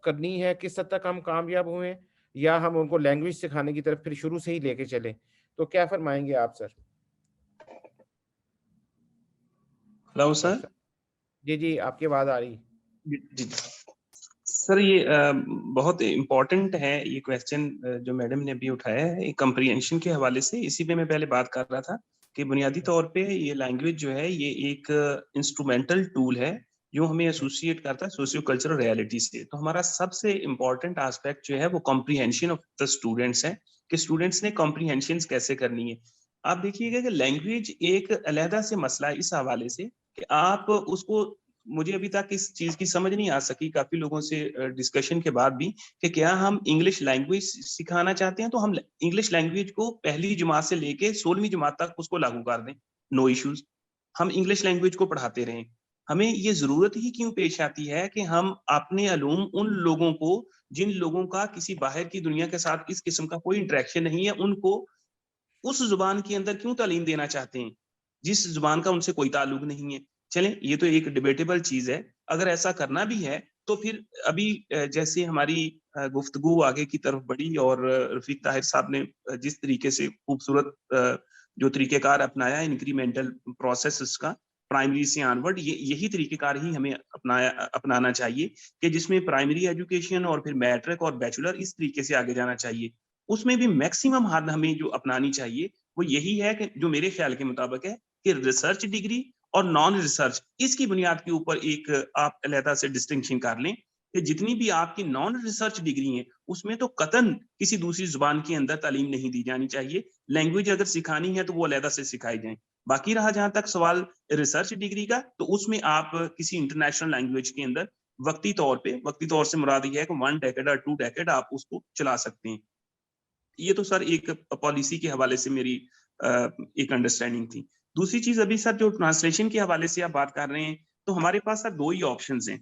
کرنی ہے, کس حد تک ہم کامیاب ہوئے, یا ہم ان کو لینگویج سکھانے کی طرف پھر شروع سے ہی لے کے چلیں. تو کیا فرمائیں گے آپ سر؟ Hello sir. جی آپ کی آواز آ رہی. جی سر, یہ بہت امپورٹنٹ ہے یہ کویسچن جو میڈم نے ابھی اٹھایا ہے کمپریہنشن کے حوالے سے. اسی پہ میں پہلے بات کر رہا تھا کہ بنیادی طور پہ یہ لینگویج جو ہے یہ ایک انسٹرومینٹل ٹول ہے جو ہمیں ایسوسیٹ کرتا ہے سوشیو کلچرل ریالٹی سے. تو ہمارا سب سے امپورٹنٹ آسپیکٹ جو ہے وہ کمپریہنشن آف دا اسٹوڈینٹس ہے کہ اسٹوڈینٹس نے کمپریہنشن کیسے کرنی ہے. آپ دیکھیے گا کہ لینگویج ایک علیحدہ سے مسئلہ ہے اس حوالے سے کہ آپ اس کو, مجھے ابھی تک اس چیز کی سمجھ نہیں آ سکی کافی لوگوں سے ڈسکشن کے بعد بھی, کہ کیا ہم انگلش لینگویج سکھانا چاہتے ہیں تو ہم انگلش لینگویج کو پہلی جماعت سے لے کے 16ویں جماعت تک اس کو لاگو کر دیں, نو ایشوز, ہم انگلش لینگویج کو پڑھاتے رہیں. ہمیں یہ ضرورت ہی کیوں پیش آتی ہے کہ ہم اپنے علوم ان لوگوں کو جن لوگوں کا کسی باہر کی دنیا کے ساتھ اس قسم کا کوئی انٹریکشن نہیں ہے, ان کو اس زبان کے اندر کیوں تعلیم دینا چاہتے ہیں جس زبان کا ان سے کوئی تعلق نہیں ہے؟ چلیں یہ تو ایک ڈیبیٹیبل چیز ہے. اگر ایسا کرنا بھی ہے تو پھر ابھی جیسے ہماری گفتگو آگے کی طرف بڑھی اور رفیق طاہر صاحب نے جس طریقے سے خوبصورت جو طریقہ کار اپنایا انکریمنٹل پروسیس کا پرائمری سے آنورڈ, یہی طریقہ کار ہی ہمیں اپنانا چاہیے کہ جس میں پرائمری ایجوکیشن اور پھر میٹرک اور بیچلر اس طریقے سے آگے جانا چاہیے. اس میں بھی میکسیمم حد ہمیں جو اپنانی چاہیے وہ یہی ہے کہ جو میرے خیال کے مطابق ہے کہ ریسرچ ڈگری اور نان ریسرچ, اس کی بنیاد کے اوپر ایک آپ علیحدہ سے ڈسٹنکشن کر لیں کہ جتنی بھی آپ کی نان ریسرچ ڈگری ہیں اس میں تو قطعاً کسی دوسری زبان کے اندر تعلیم نہیں دی جانی چاہیے. لینگویج اگر سکھانی ہے تو وہ علیحدہ سے سکھائی جائیں. باقی رہا جہاں تک سوال ریسرچ ڈگری کا, تو اس میں آپ کسی انٹرنیشنل لینگویج کے اندر وقتی طور سے مراد یہ ہے کہ 1 ڈیکیڈ اور 2 ڈیکیڈ آپ اس کو چلا سکتے ہیں. یہ تو سر ایک پالیسی کے حوالے سے میری ایک انڈرسٹینڈنگ تھی. دوسری چیز ابھی سر جو ٹرانسلیشن کے حوالے سے آپ بات کر رہے ہیں, تو ہمارے پاس سر 2 ہی آپشنز ہیں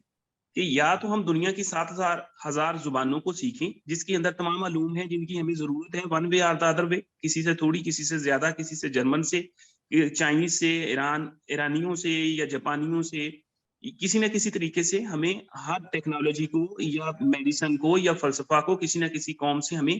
کہ یا تو ہم دنیا کی 7,000 زبانوں کو سیکھیں جس کے اندر تمام علوم ہیں جن کی ہمیں ضرورت ہے, ون وے اور دا ادر وے, کسی سے تھوڑی, کسی سے زیادہ, کسی سے جرمن سے, چائنیز سے, ایرانیوں سے یا جاپانیوں سے, کسی نہ کسی طریقے سے ہمیں ہر ٹیکنالوجی کو یا میڈیسن کو یا فلسفہ کو کسی نہ کسی قوم سے ہمیں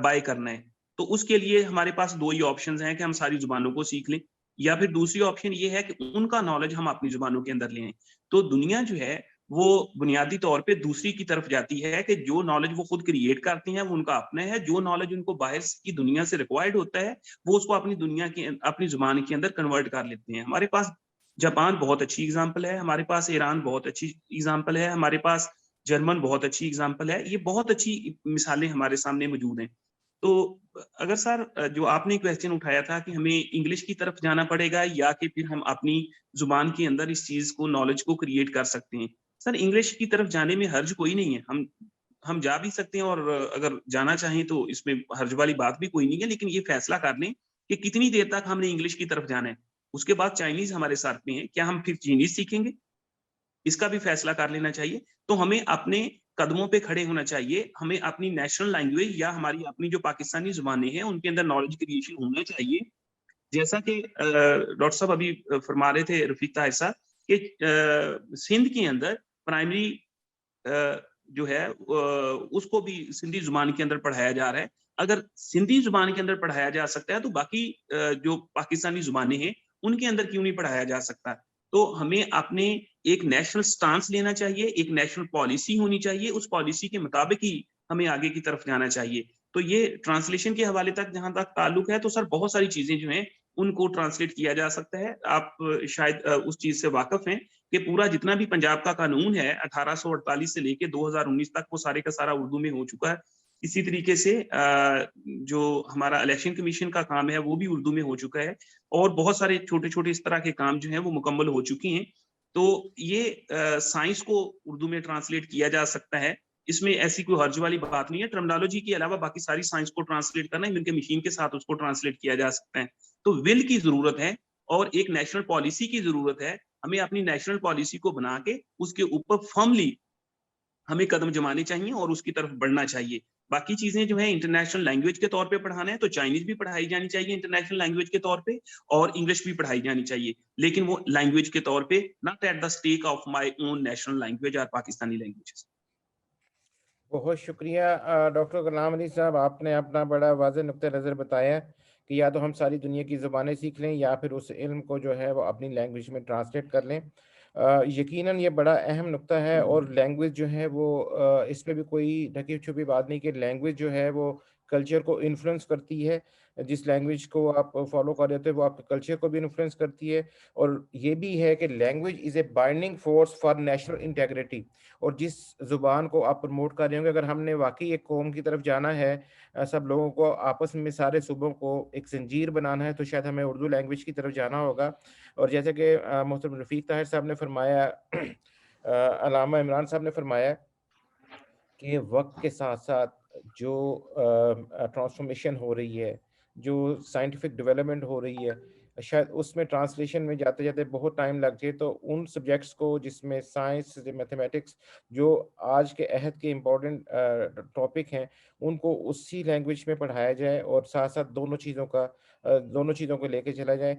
بائی کرنا ہے. تو اس کے لیے ہمارے پاس 2 ہی آپشنز ہیں کہ ہم ساری زبانوں کو سیکھ لیں, یا پھر دوسری آپشن یہ ہے کہ ان کا نالج ہم اپنی زبانوں کے اندر لیں. تو دنیا جو ہے وہ بنیادی طور پہ دوسری کی طرف جاتی ہے کہ جو نالج وہ خود کریٹ کرتے ہیں وہ ان کا اپنا ہے, جو نالج ان کو باہر کی دنیا سے ریکوائرڈ ہوتا ہے وہ اس کو اپنی زبان کے اندر کنورٹ کر لیتے ہیں. ہمارے پاس جاپان بہت اچھی اگزامپل ہے, ہمارے پاس ایران بہت اچھی اگزامپل ہے, ہمارے پاس جرمن بہت اچھی اگزامپل ہے. یہ بہت اچھی مثالیں ہمارے سامنے موجود ہیں. تو اگر سر جو آپ نے کویسچن اٹھایا تھا کہ ہمیں انگلش کی طرف جانا پڑے گا یا کہ پھر ہم اپنی زبان کے اندر اس چیز کو, نالج کو کریٹ کر سکتے ہیں, سر انگلش کی طرف جانے میں حرج کوئی نہیں ہے. ہم جا بھی سکتے ہیں اور اگر جانا چاہیں تو اس میں حرج والی بات بھی کوئی نہیں ہے, لیکن یہ فیصلہ کر لیں کہ کتنی دیر تک ہم نے انگلش کی طرف جانا ہے. اس کے بعد چائنیز ہمارے ساتھ میں ہے, کیا ہم پھر چینیز سیکھیں گے, اس کا بھی فیصلہ کر لینا چاہیے. تو ہمیں اپنے قدموں پہ کھڑے ہونا چاہیے, ہمیں اپنی نیشنل لینگویج یا ہماری اپنی جو پاکستانی زبانیں ہیں ان کے اندر نالج کریشن ہونا چاہیے. جیسا کہ ڈاکٹر صاحب ابھی فرما رہے تھے رفیق طاہر صاحب کہ سندھ کے اندر پرائمری جو ہے اس کو بھی سندھی زبان کے اندر پڑھایا جا رہا ہے. اگر سندھی زبان کے اندر پڑھایا جا سکتا ہے تو باقی جو پاکستانی زبانیں ہیں ان کے اندر کیوں نہیں پڑھایا جا سکتا؟ تو ہمیں اپنے ایک نیشنل سٹانس لینا چاہیے, ایک نیشنل پالیسی ہونی چاہیے, اس پالیسی کے مطابق ہی ہمیں آگے کی طرف جانا چاہیے. تو یہ ٹرانسلیشن کے حوالے تک جہاں تک تعلق ہے تو سر بہت ساری چیزیں جو ہیں ان کو ٹرانسلیٹ کیا جا سکتا ہے. آپ شاید اس چیز سے واقف ہیں کہ پورا جتنا بھی پنجاب کا قانون ہے 1848 سے لے کے 2019 تک وہ سارے کا سارا اردو میں ہو چکا ہے. اسی طریقے سے جو ہمارا الیکشن کمیشن کا کام ہے وہ بھی اردو میں ہو چکا ہے, اور بہت سارے چھوٹے چھوٹے اس طرح کے کام جو ہیں وہ مکمل ہو چکی ہیں. تو یہ سائنس کو اردو میں ٹرانسلیٹ کیا جا سکتا ہے, اس میں ایسی کوئی حرج والی بات نہیں ہے. ٹرمنالوجی کے علاوہ باقی ساری سائنس کو ٹرانسلیٹ کرنا ہے, بلکہ مشین کے ساتھ اس کو ٹرانسلیٹ کیا جا سکتا ہے. تو ول کی ضرورت ہے اور ایک نیشنل پالیسی کی ضرورت ہے. ہمیں اپنی نیشنل پالیسی کو بنا کے اس کے اوپر فرملی ہمیں قدم جمانے چاہیے اور اس کی طرف بڑھنا چاہیے. باقی چیزیں جو ہیں انٹرنیشنل لینگویج کے طور پہ پڑھانا ہے تو چائنیز بھی پڑھائی جانی چاہیے انٹرنیشنل لینگویج کے طور پہ, اور انگلش بھی پڑھائی جانی چاہیے, لیکن وہ لینگویج کے طور پہ, not at the stake of my own national language اور پاکستانی لینگویجز. بہت شکریہ ڈاکٹر غلام علی صاحب, آپ نے اپنا بڑا واضح نقطہ نظر بتایا کہ یا تو ہم ساری دنیا کی زبانیں سیکھ لیں یا پھر اس علم کو جو ہے وہ اپنی لینگویج میں ٹرانسلیٹ کر لیں. یقیناً یہ بڑا اہم نقطہ ہے, اور لینگویج جو ہے وہ اس میں بھی کوئی ڈھکی چھپی بات نہیں کہ لینگویج جو ہے وہ کلچر کو انفلوئنس کرتی ہے. جس لینگویج کو آپ فالو کر رہے ہوتے ہیں وہ آپ کے کلچر کو بھی انفلوئنس کرتی ہے, اور یہ بھی ہے کہ language is a binding force for national integrity. اور جس زبان کو آپ پروموٹ کر رہے ہوں گے, اگر ہم نے واقعی ایک قوم کی طرف جانا ہے, سب لوگوں کو آپس میں سارے صوبوں کو ایک زنجیر بنانا ہے, تو شاید ہمیں اردو لینگویج کی طرف جانا ہوگا. اور جیسے کہ محترم رفیق طاہر صاحب نے فرمایا, علامہ عمران صاحب نے فرمایا کہ وقت کے ساتھ ساتھ جو ٹرانسفارمیشن ہو رہی ہے, جو سائنٹیفک ڈیولپمنٹ ہو رہی ہے, شاید اس میں ٹرانسلیشن میں جاتے جاتے بہت ٹائم لگ جائے. تو ان سبجیکٹس کو جس میں سائنس, میتھمیٹکس, جو آج کے عہد کے امپورٹنٹ ٹاپک ہیں, ان کو اسی لینگویج میں پڑھایا جائے, اور ساتھ ساتھ دونوں چیزوں کو لے کے چلا جائے.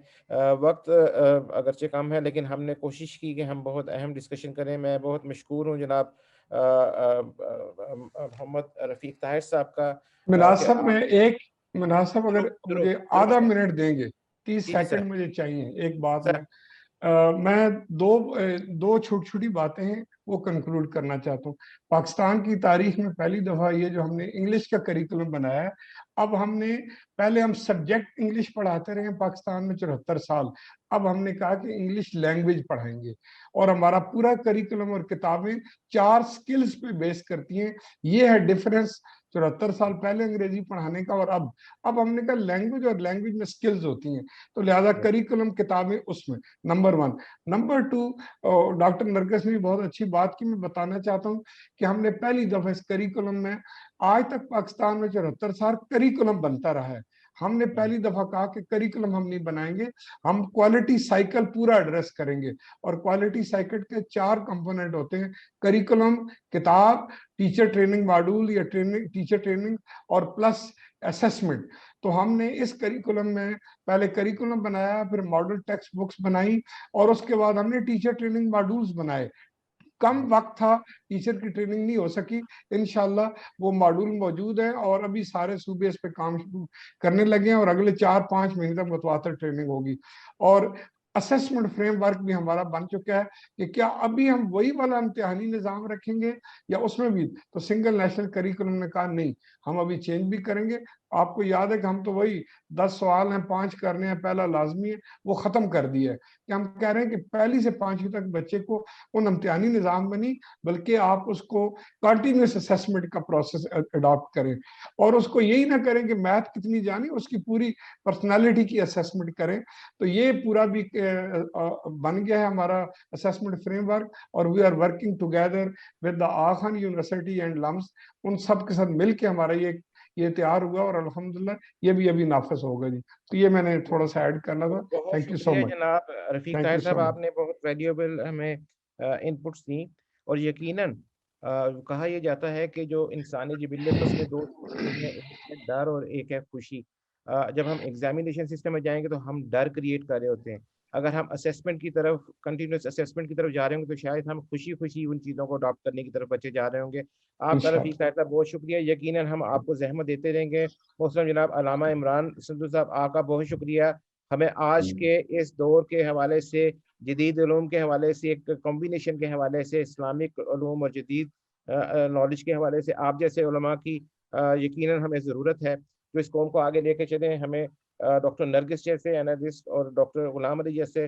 وقت اگرچہ کم ہے لیکن ہم نے کوشش کی کہ ہم بہت اہم ڈسکشن کریں. میں بہت مشکور ہوں جناب محمد رفیق طاہر صاحب کا. مناسب اگر مجھے آدھا منٹ دیں گے, 30 سیکنڈ مجھے چاہیے ایک بات میں دو چھوٹی چھوٹی باتیں ہیں وہ کنکلوڈ کرنا چاہتا ہوں. پاکستان کی تاریخ میں پہلی دفعہ یہ جو ہم نے انگلش کا کریکولم بنایا ہے, اب ہم نے پہلے ہم سبجیکٹ انگلش پڑھاتے رہے ہیں پاکستان میں 74 سال, اب ہم نے کہا کہ انگلش لینگویج پڑھائیں گے, اور ہمارا پورا کریکولم اور کتابیں 4 سکلز پہ بیس کرتی ہیں. یہ ہے ڈیفرنس 74 سال پہلے انگریزی پڑھانے کا, اور اب ہم نے کہا لینگویج, اور لینگویج میں سکلز ہوتی ہیں, تو لہذا کریکولم کتابیں اس میں. نمبر 1. نمبر 2, ڈاکٹر نرگس نے بھی بہت اچھی بات کی, میں بتانا چاہتا ہوں کہ ہم نے پہلی دفعہ اس کریکولم میں, آج تک پاکستان میں 74 سال کریکولم بنتا رہا ہے, ہم نے پہلی دفعہ کہا کہ کریکولم ہم نہیں بنائیں گے, ہم کوالٹی سائیکل پورا ایڈریس کریں گے. اور کوالٹی سائیکل کے 4 کمپوننٹ ہوتے ہیں: کریکولم, کتاب, ٹیچر ٹریننگ ماڈول یا ٹیچر ٹریننگ, اور پلس اسیسمنٹ. تو ہم نے اس کریکولم میں پہلے کریکولم بنایا, پھر ماڈل ٹیکسٹ بکس بنائی, اور اس کے بعد ہم نے ٹیچر ٹریننگ ماڈولز بنائے. کم وقت تھا, ٹیچر کی ٹریننگ نہیں ہو سکی. انشاءاللہ وہ ماڈول موجود ہیں, اور ابھی سارے صوبے اس پہ کام شروع کرنے لگے ہیں, اور اگلے 4-5 مہینے تک متواتر ٹریننگ ہوگی. اور اسیسمنٹ فریم ورک بھی ہمارا بن چکا ہے کہ کیا ابھی ہم وہی والا امتحانی نظام رکھیں گے یا اس میں بھی. تو سنگل نیشنل کریکولم نے کہا نہیں, ہم ابھی چینج بھی کریں گے. آپ کو یاد ہے کہ ہم تو وہی 10 سوال ہیں, 5 کرنے ہیں, پہلا لازمی ہے, وہ ختم کر دیا ہے. کہ ہم کہہ رہے ہیں کہ پہلی سے 5ویں تک بچے کو ان امتحانی نظام میں نہیں, بلکہ آپ اس کو کنٹینیوس اسیسمنٹ کا پروسیس اڈاپٹ کریں, اور اس کو یہی نہ کریں کہ میتھ کتنی جانی, اس کی پوری پرسنالٹی کی اسیسمنٹ کریں. تو یہ پورا بھی بن گیا ہے ہمارا اسیسمنٹ فریم ورک, اور we are working together with the Aga Khan university and LUMS. ان سب کے ساتھ مل کے ہمارا یہ تیار ہوا, اور الحمدللہ یہ بھی ابھی نافذ ہوگا جی. تو یہ میں نے تھوڑا سا ایڈ کرنا تھا. تھینک یو سو مچ جناب رفیق طاہر صاحب, آپ نے بہت ویلیوبل ہمیں ان پٹس دی. اور یقیناً کہا یہ جاتا ہے کہ جو انسانی جبلت اس میں 2 چیزیں ہیں, ایک ہے ڈر اور ایک ہے خوشی. جب ہم ایگزامینیشن سسٹم میں جائیں گے تو ہم ڈر کریٹ کر رہے ہوتے ہیں, اگر ہم اسیسمنٹ کی طرف کنٹینیوس اسیسمنٹ کی طرف جا رہے ہوں گے تو شاید ہم خوشی خوشی ان چیزوں کو اڈاپٹ کرنے کی طرف بچے جا رہے ہوں گے. آپ کا رفیق صاحب کا بہت شکریہ. یقیناً ہم آپ کو زحمت دیتے رہیں گے. محترم جناب علامہ عمران سندھو صاحب, آپ کا بہت شکریہ. ہمیں آج کے اس دور کے حوالے سے, جدید علوم کے حوالے سے, ایک کمبینیشن کے حوالے سے, اسلامک علوم اور جدید نالج کے حوالے سے آپ جیسے علماء کی یقیناً ہمیں ضرورت ہے جو اس قوم کو آگے لے کے چلیں. ہمیں ڈاکٹر نرگس جیسے انالسٹ اور ڈاکٹر غلام علی جیسے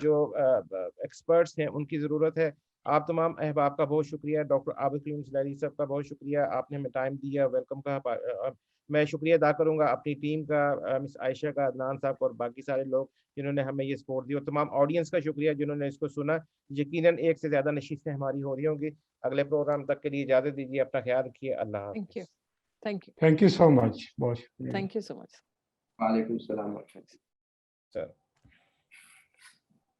جو ایکسپرٹس ہیں ان کی ضرورت ہے. آپ تمام احباب کا بہت شکریہ. ڈاکٹر عابد کلیم سلیری صاحب کا بہت شکریہ, آپ نے ہمیں ٹائم دیا, ویلکم کہا. میں شکریہ ادا کروں گا اپنی ٹیم کا, مس عائشہ کا, عدنان صاحب اور باقی سارے لوگ جنہوں نے ہمیں یہ سپورٹ دی, اور تمام آڈینس کا شکریہ جنہوں نے اس کو سنا. یقیناً ایک سے زیادہ نشستیں ہماری ہو رہی ہوں گی. اگلے پروگرام تک کے لیے اجازت دیجیے. اپنا خیال رکھیے. اللہ حافظ. تھینک یو سو مچ. بہت شکریہ. Thank you so much. وعلیکم السلام. سر